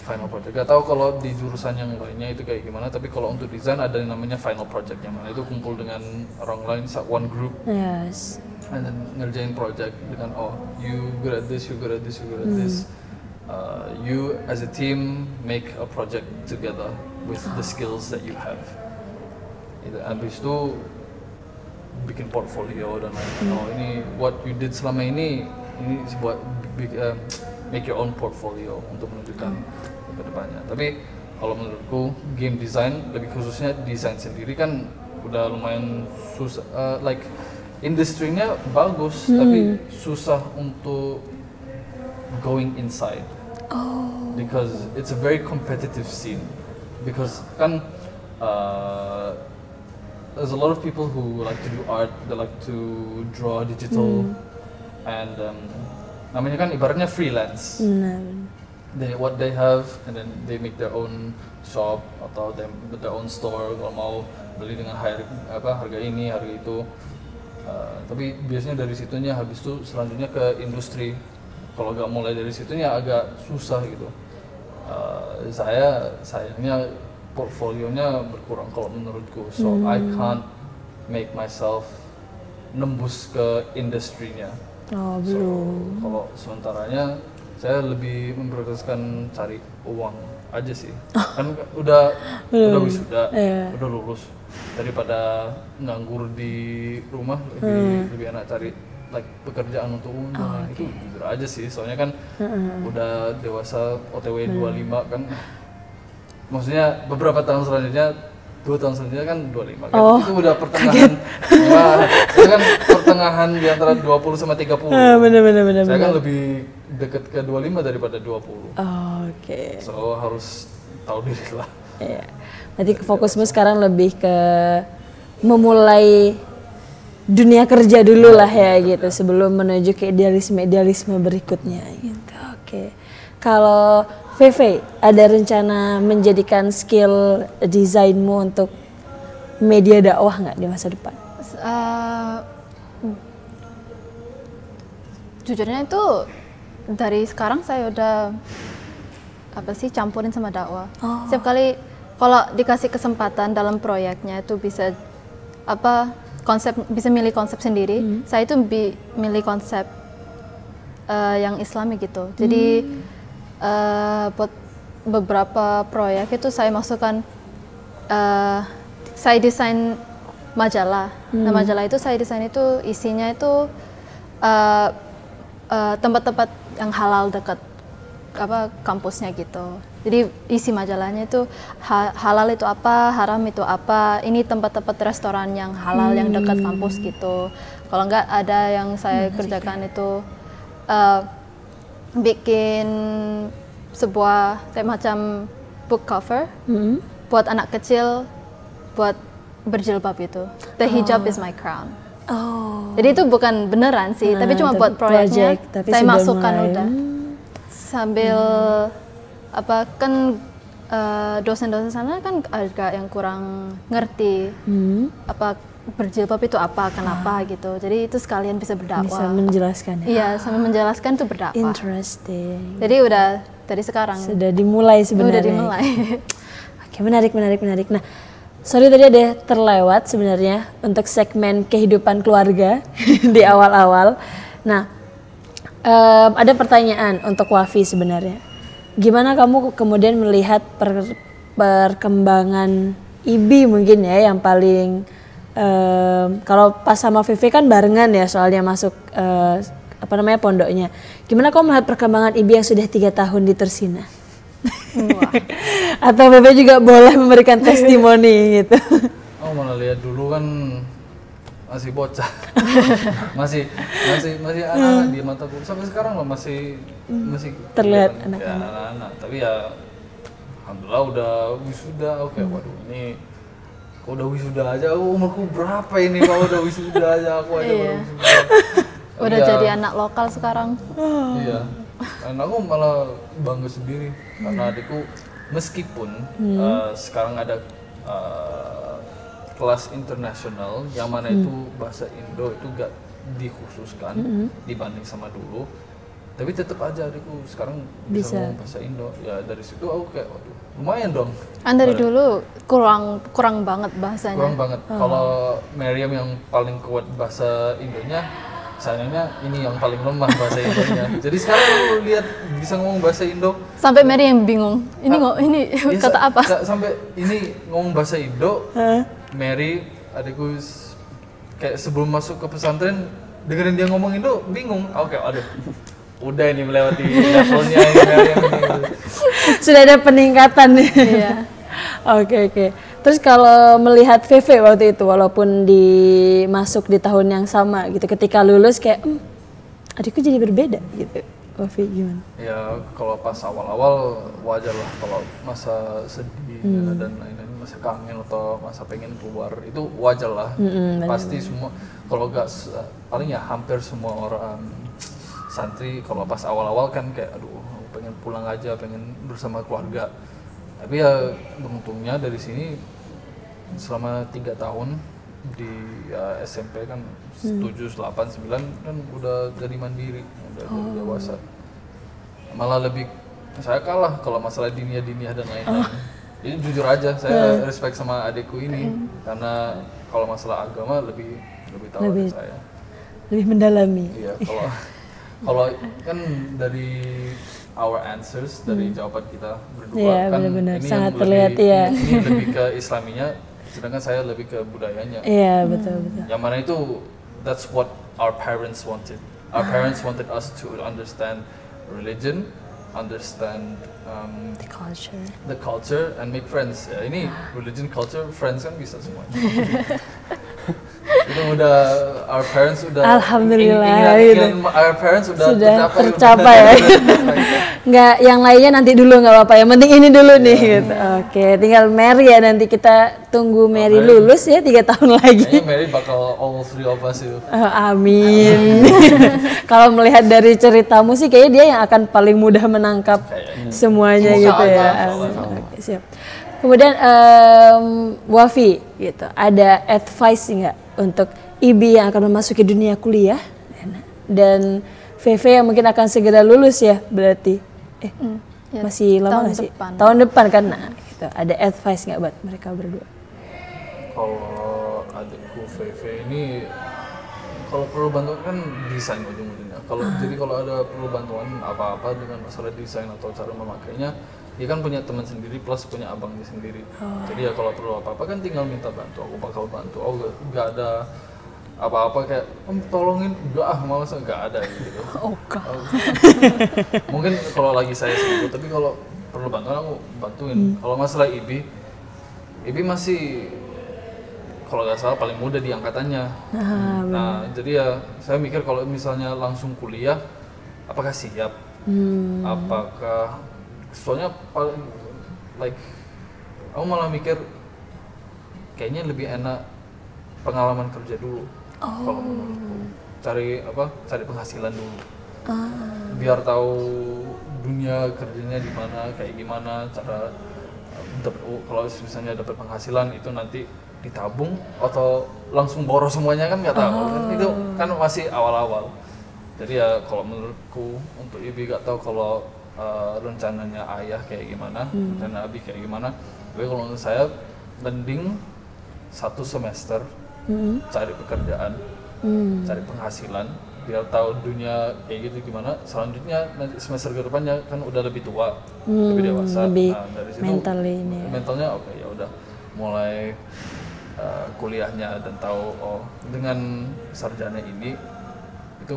Final project. Gak tahu kalau di jurusan yang lainnya itu kayak gimana, tapi kalau untuk desain ada yang namanya final project, yang mana itu kumpul dengan orang lain, one group. Yes. And then ngerjain project dengan you good at this, you good at this, you good at this. You as a team make a project together with the skills that you have. Habis itu bikin portfolio dan lain-lain. Ini what you did selama ini buat make your own portfolio untuk menunjukkan ke depannya. Tapi kalau menurutku game design, lebih khususnya desain sendiri kan udah lumayan susah, like industrinya bagus tapi susah untuk going inside. Because it's a very competitive scene. Because kan there's a lot of people who like to do art, they like to draw digital, and namanya kan ibaratnya freelance. What they have, and then they make their own shop atau their own store kalau mau beli dengan harga ini, harga itu. Tapi biasanya dari situnya habis itu selanjutnya ke industri. Kalau nggak mulai dari situnya agak susah gitu. sayangnya portfolionya berkurang kalau menurutku, so I can't make myself nembus ke industrinya. Oh, So, belum. kalau sementaranya saya lebih memprioritaskan cari uang aja sih. Kan udah wisuda, udah lulus. Daripada nganggur di rumah, lebih enak cari pekerjaan untuk umum. Itu jujur aja sih. Soalnya kan udah dewasa, OTW 25 kan. Maksudnya beberapa tahun selanjutnya, 2 tahun selanjutnya kan 25 kan. Itu udah pertengahan. Itu kan pertengahan di antara 20 sama 30. Bener. Saya kan lebih deket ke 25 daripada 20. Oke. So harus tahu diri lah. Iya. Berarti fokusmu sekarang lebih ke memulai dunia kerja dulu lah ya gitu sebelum menuju ke idealisme berikutnya gitu. Oke. Kalau Feve, ada rencana menjadikan skill desainmu untuk media dakwah nggak di masa depan? Jujurnya itu dari sekarang saya udah campurin sama dakwah. Setiap kali kalau dikasih kesempatan dalam proyeknya itu bisa bisa milih konsep sendiri. Saya itu milih konsep yang Islami gitu. Jadi buat beberapa proyek itu saya masukkan saya desain majalah. Nah, majalah itu saya desain itu isinya itu tempat-tempat yang halal dekat kampusnya gitu. Jadi isi majalahnya itu halal itu apa, haram itu apa. Ini tempat-tempat restoran yang halal yang dekat kampus gitu. Kalau enggak ada yang saya kerjakan itu bikin sebuah kayak macam book cover buat anak kecil buat berjilbab itu. The hijab is my crown. Jadi itu bukan beneran sih, tapi cuma buat proyeknya. Saya masukkan udah sambil kan dosen-dosen sana kan agak yang kurang ngerti berjilbab itu apa, kenapa gitu. Jadi itu sekalian bisa berdakwah. Bisa menjelaskan ya? Iya, sambil menjelaskan itu berdakwah. Interesting. Jadi udah dari sekarang. Sudah dimulai sebenarnya. Udah dimulai. Oke, menarik. Nah, sorry tadi ada terlewat sebenarnya untuk segmen kehidupan keluarga di awal-awal. Nah, ada pertanyaan untuk Wafi sebenarnya. Gimana kamu kemudian melihat perkembangan IBI mungkin ya yang paling kalau pas sama Vivi kan barengan ya soalnya masuk pondoknya. Gimana kamu melihat perkembangan IBI yang sudah 3 tahun di Tursina? Atau Vivi juga boleh memberikan testimoni gitu? Oh, malah lihat dulu kan masih bocah, masih anak-anak di mataku. Sampai sekarang loh masih terlihat anak-anak. Tapi ya alhamdulillah udah wisuda. Oke, waduh ini kok udah wisuda aja, umurku berapa ini kalau udah wisuda aja aku aja baru wisuda. Udah jadi anak lokal sekarang. Iya, dan aku malah bangga sendiri karena adikku meskipun sekarang ada kelas internasional yang mana itu bahasa Indo itu gak dikhususkan dibanding sama dulu, tapi tetap aja adikku sekarang bisa ngomong bahasa Indo. Ya dari situ aku kayak waduh lumayan dong. Dari dulu kurang banget bahasanya. Kurang banget. Kalau Meriam yang paling kuat bahasa Indonya, sayangnya ini yang paling lemah bahasa Indonya. Jadi sekarang aku lihat bisa ngomong bahasa Indo. Sampai Mary yang bingung. Ini ya, kata apa? Sampai ini ngomong bahasa Indo. Mary adikku kayak sebelum masuk ke pesantren dengerin dia ngomong Indo bingung. Oke, aduh. Udah ini melewati levelnya ini Meriam ini. Sudah ada peningkatan nih. Iya. Oke. Terus kalau melihat Veve waktu itu walaupun masuk di tahun yang sama gitu, ketika lulus kayak adikku jadi berbeda gitu. Wafi gimana? Ya kalau pas awal-awal wajar lah kalau masa sedih dan lain-lain, masa kangen atau masa pengen keluar itu wajar lah. Pasti semua, kalau nggak paling ya hampir semua orang santri kalau pas awal-awal kan kayak aduh pengen pulang aja, pengen bersama keluarga. Tapi ya beruntungnya dari sini selama 3 tahun di SMP kan 7, 8, 9 kan udah jadi mandiri, udah dewasa. Malah lebih saya kalah kalau masalah diniyah dan lain-lain. Jadi jujur aja, saya respect sama adikku ini karena kalau masalah agama lebih tahu dari saya. Lebih mendalami. Iya, kalau kan dari our answers dari jawaban kita berdua kan benar-benar ini sangat yang terlihat ini lebih ke Islaminya, sedangkan saya lebih ke budayanya. Iya, betul. Yang mana itu that's what our parents wanted. Our parents wanted us to understand religion, understand the culture and make friends. Ya, ini religion, culture, friends kan bisa semua. Itu udah our parents udah alhamdulillah ingin our parents sudah tercapai ya. Nggak, yang lainnya nanti dulu nggak apa-apa, yang penting ini dulu nih gitu. Oke, tinggal Mary ya, nanti kita tunggu Mary lulus ya 3 tahun lagi. Kayaknya Mary bakal all three of us itu. Amin. Kalau melihat dari ceritamu sih kayaknya dia yang akan paling mudah menangkap semuanya gitu ya. Oke, siap. Kemudian Wafi gitu, ada advice nggak untuk Ibi yang akan memasuki dunia kuliah dan VV yang mungkin akan segera lulus ya berarti? Ya, masih lama nggak sih? Tahun depan kan? Nah, gitu. Ada advice nggak buat mereka berdua? Kalau adikku VV ini, kalau perlu bantuan kan desain ujung-ujungnya. Jadi kalau ada perlu bantuan apa-apa dengan masalah desain atau cara memakainya, dia kan punya teman sendiri plus punya abangnya sendiri. Jadi ya kalau perlu apa-apa kan tinggal minta bantu, aku bakal bantu. Oh nggak ada apa-apa kayak tolongin, enggak malas, nggak ada gitu. Mungkin kalau lagi saya sibuk, tapi kalau perlu bantuan aku bantuin. Kalau masalah Ibi masih kalau nggak salah paling muda di angkatannya. Nah jadi ya saya mikir kalau misalnya langsung kuliah, apakah siap? Apakah soalnya aku malah mikir kayaknya lebih enak pengalaman kerja dulu. Kalau menurutku cari penghasilan dulu, biar tahu dunia kerjanya di mana, kayak gimana cara kalau misalnya dapat penghasilan itu nanti ditabung atau langsung boros semuanya kan nggak tahu. Itu kan masih awal-awal. Jadi ya kalau menurutku untuk Ibi nggak tahu kalau rencananya ayah kayak gimana, rencana Abi kayak gimana. Tapi kalau menurut saya mending 1 semester cari pekerjaan, cari penghasilan, biar tahu dunia kayak gitu gimana. Selanjutnya nanti semester ke depannya kan udah lebih tua, lebih dewasa. Lebih dari situ mentalnya oke, ya udah mulai kuliahnya dan tahu dengan sarjana ini itu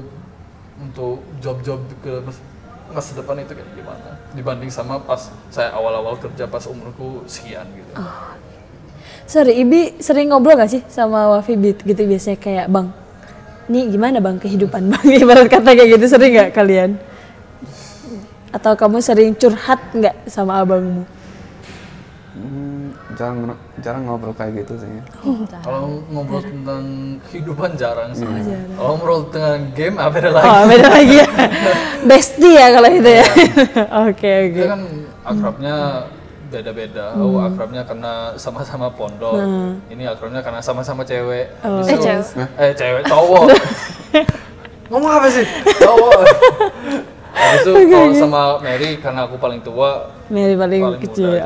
untuk job-job ke masa depan itu kayak gimana dibanding sama pas saya awal-awal kerja pas umurku sekian gitu. Sorry, Ibi sering ngobrol gak sih sama Wafi gitu biasanya kayak bang, ini gimana bang kehidupan bang, ibarat kata kayak gitu, sering gak kalian? Atau kamu sering curhat nggak sama abangmu? Jarang ngobrol kayak gitu sih. Kalau ngobrol tentang kehidupan jarang sih. Kalau ngobrol tentang game beda lagi. Beda lagi ya. Bestie ya kalau itu ya. Oke. Kita kan akrabnya beda-beda. Akrabnya karena sama-sama pondok. Ini akrabnya karena sama-sama cewek. Cewek cowok. Ngomong apa sih? Cowok. Habis itu kalau sama Mary karena aku paling tua, Mary paling kecil.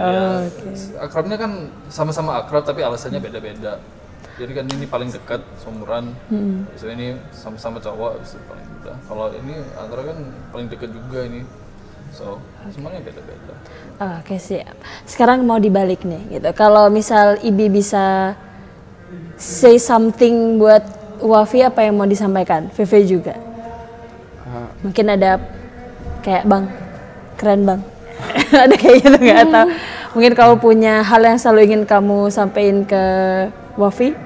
Akrabnya kan sama-sama akrab tapi alasannya beda-beda. Jadi kan ini paling dekat seumuran, habis itu ini sama-sama cowok, habis itu paling muda. Kalau ini antara kan paling dekat juga ini, so semuanya beda-beda. Oke, siap. Sekarang mau dibalik nih gitu. Kalau misal Ibi bisa say something buat Wafi, apa yang mau disampaikan? VV juga. Mungkin ada kayak bang, keren bang. Ada kayak gitu nggak? Atau mungkin kamu punya hal yang selalu ingin kamu sampaikan ke Wafi,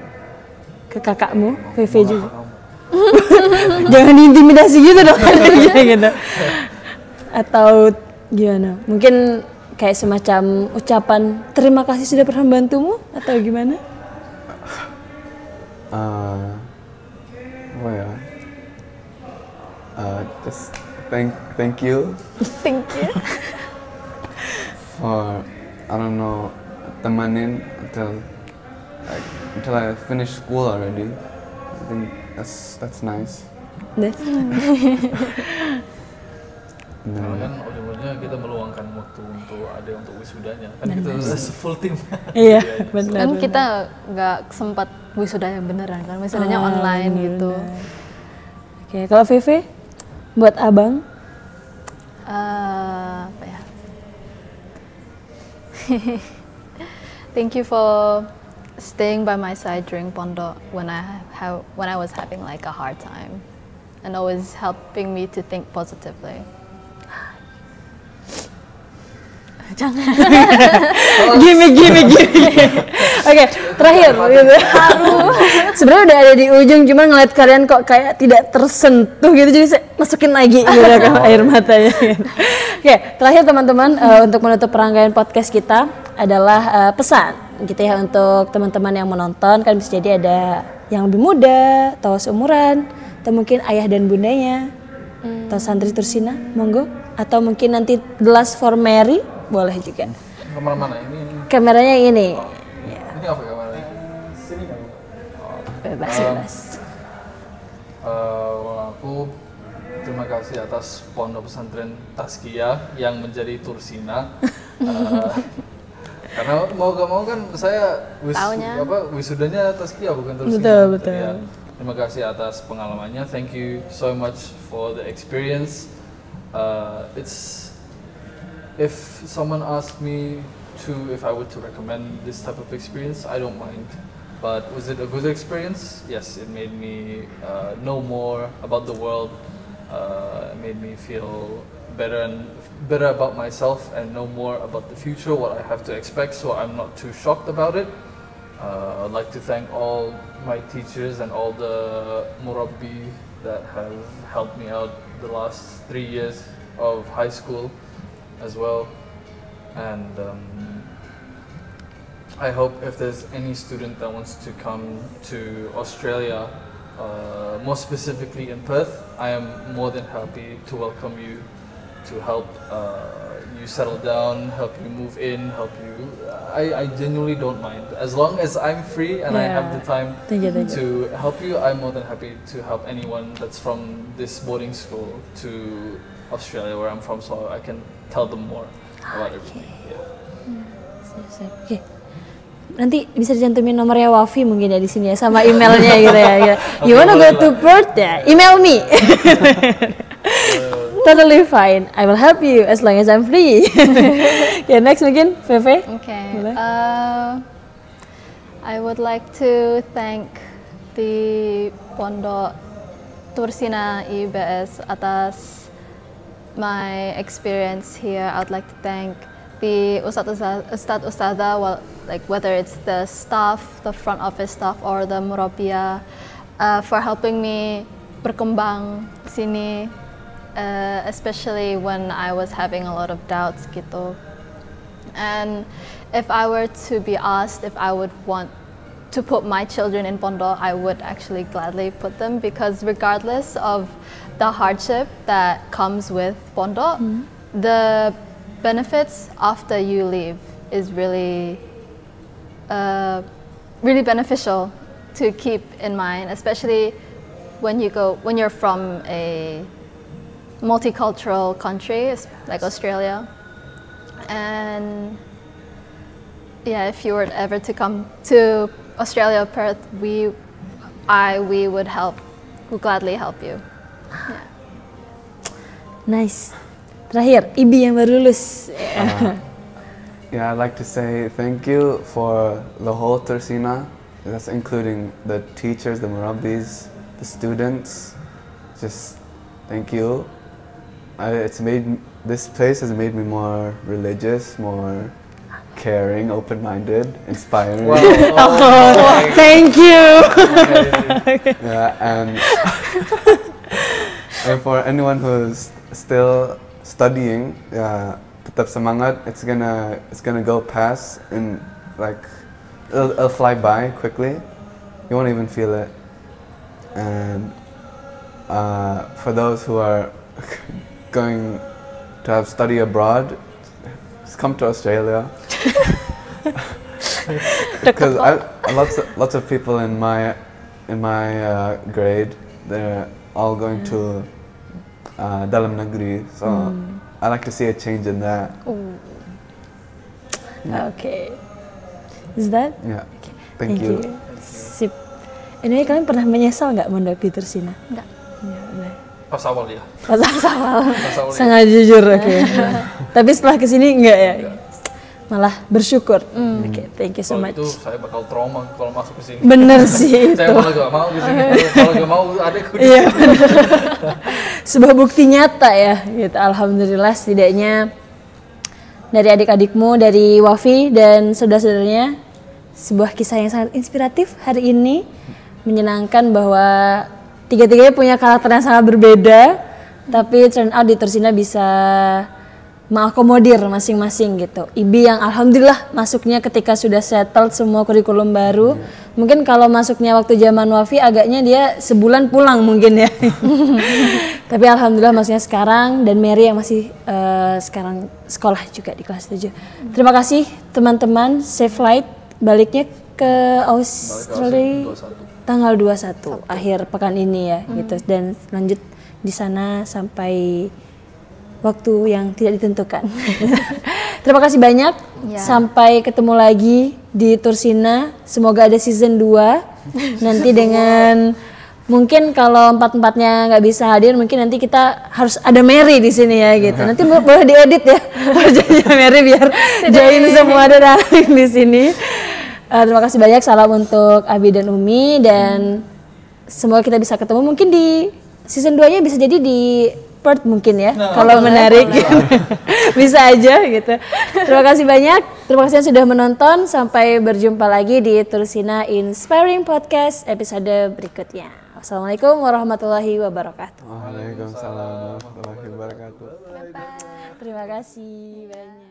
ke kakakmu, VV juga. Jangan diintimidasi gitu dong. Gitu. Atau gimana? Mungkin kayak semacam ucapan terima kasih sudah pernah membantumu atau gimana? Just thank you. Thank you. For I don't know, temanin until I finish school already. I think that's nice. That's Karena kan ujung-ujungnya sebenarnya kita meluangkan waktu untuk ada untuk wisudanya kan kita full team. Iya, benar. Kan kita nggak sempat wisuda yang beneran kan, wisudanya online gitu. Oke, kalau Vivi buat abang? Apa ya? Thank you for staying by my side during pondok when I was having like a hard time, and always helping me to think positively. Jangan. Gimik. Oke, terakhir. Gitu. Sebenarnya udah ada di ujung, cuma ngeliat kalian kok kayak tidak tersentuh gitu, jadi saya masukin lagi gitu ke air matanya. Oke, terakhir teman-teman, untuk menutup rangkaian podcast kita adalah pesan gitu ya untuk teman-teman yang menonton. Kan bisa jadi ada yang lebih muda, atau seumuran, atau mungkin ayah dan bundanya, atau santri Tursina, monggo. Atau mungkin nanti The Last for Mary, boleh juga. Kamera mana ini? Kameranya ini. Ini apa kameranya? Sini kan? Bebas. Aku terima kasih atas Pondok Pesantren Tazkiyah yang menjadi Tursina. Karena mau gak mau kan saya wisudanya Tazkiyah bukan Tursina. Betul. Ya, terima kasih atas pengalamannya. Thank you so much for the experience. If someone asked me if I were to recommend this type of experience, I don't mind. But was it a good experience? Yes, it made me know more about the world. It made me feel better about myself and know more about the future, what I have to expect, so I'm not too shocked about it. I'd like to thank all my teachers and all the murabbi that have helped me out the last 3 years of high school as well. And I hope if there's any student that wants to come to Australia, more specifically in Perth, I am more than happy to welcome you, to help you settle down, help you move in, help you. I genuinely don't mind. As long as I'm free and I have the time to help you, I'm more than happy to help anyone that's from this boarding school to Australia, where I'm from, so I can tell them more about everything. Oke. Nanti bisa dicantumin nomornya Wafi mungkin ya di sini ya, sama emailnya gitu ya. You wanna go to Perth ya? Email me. Totally fine. I will help you as long as I'm free. Okay, next mungkin Veve. Okay. I would like to thank the Pondok Tursina IBS atas my experience here. I would like to thank the Ustadz-Ustadzah, well, like whether it's the staff, the front office staff, or the murabbiah, for helping me berkembang sini, especially when I was having a lot of doubts gitu. And if I were to be asked if I would want to put my children in Pondok, I would actually gladly put them, because regardless of the hardship that comes with Pondok, the benefits after you leave is really really beneficial to keep in mind, especially when you're from a multicultural country like Australia. And yeah, if you were ever to come to Australia, Perth, we would gladly help you. Yeah. Nice. Terakhir, Ibi yang baru lulus. Yeah, I'd like to say thank you for the whole Tursina. That's including the teachers, the murabbis, the students. Just thank you. This place has made me more religious, more caring, open-minded, inspiring. Wow. Thank you. Yeah, and for anyone who's still studying, tetap semangat. It's gonna go past, and like it'll fly by quickly. You won't even feel it. And for those who are going to have study abroad, just come to Australia. Because lots of people in my grade, they're all going to dalam negeri, so I like to see a change in that. Oke. Is that? Yeah. Thank you. Sip. Ini kalian pernah menyesal nggak mondok di Tursina? Enggak. Pas awal ya. Pas awal. Pas awal. Sangat jujur, oke. Tapi setelah kesini enggak ya? Malah bersyukur. Oke, thank you so Kalau much. itu saya bakal trauma kalau masuk ke sini. Bener sih itu. Saya malah gak mau ke sini. Kalau gak mau adekku. Iya. Sebuah bukti nyata ya, gitu. Alhamdulillah setidaknya dari adik-adikmu, dari Wafi dan saudara-saudaranya, sebuah kisah yang sangat inspiratif hari ini, menyenangkan bahwa tiga-tiganya punya karakter yang sangat berbeda, tapi turn out di Tursina bisa mengakomodir masing-masing gitu. IBI yang alhamdulillah masuknya ketika sudah settled semua kurikulum baru. Mungkin kalau masuknya waktu zaman Wafi agaknya dia sebulan pulang mungkin ya. Tapi alhamdulillah masuknya sekarang, dan Mary yang masih sekarang sekolah juga di kelas 7. Terima kasih teman-teman, safe flight baliknya ke Australia tanggal 21 akhir pekan ini ya gitu, dan lanjut di sana sampai waktu yang tidak ditentukan. Terima kasih banyak. Sampai ketemu lagi di Tursina. Semoga ada season 2. Nanti dengan mungkin kalau empat-empatnya nggak bisa hadir, mungkin nanti kita harus ada Mary di sini ya gitu. Nanti boleh diedit ya wajahnya Mary biar join semua ada di sini. Terima kasih banyak. Salam untuk Abi dan Umi, dan semoga kita bisa ketemu mungkin di season 2-nya, bisa jadi di Perth mungkin ya, kalau menarik bisa aja gitu. Terima kasih banyak, terima kasih yang sudah menonton. Sampai berjumpa lagi di Tursina Inspiring Podcast episode berikutnya. Wassalamualaikum warahmatullahi wabarakatuh. Waalaikumsalam warahmatullahi wabarakatuh. Terima kasih banyak.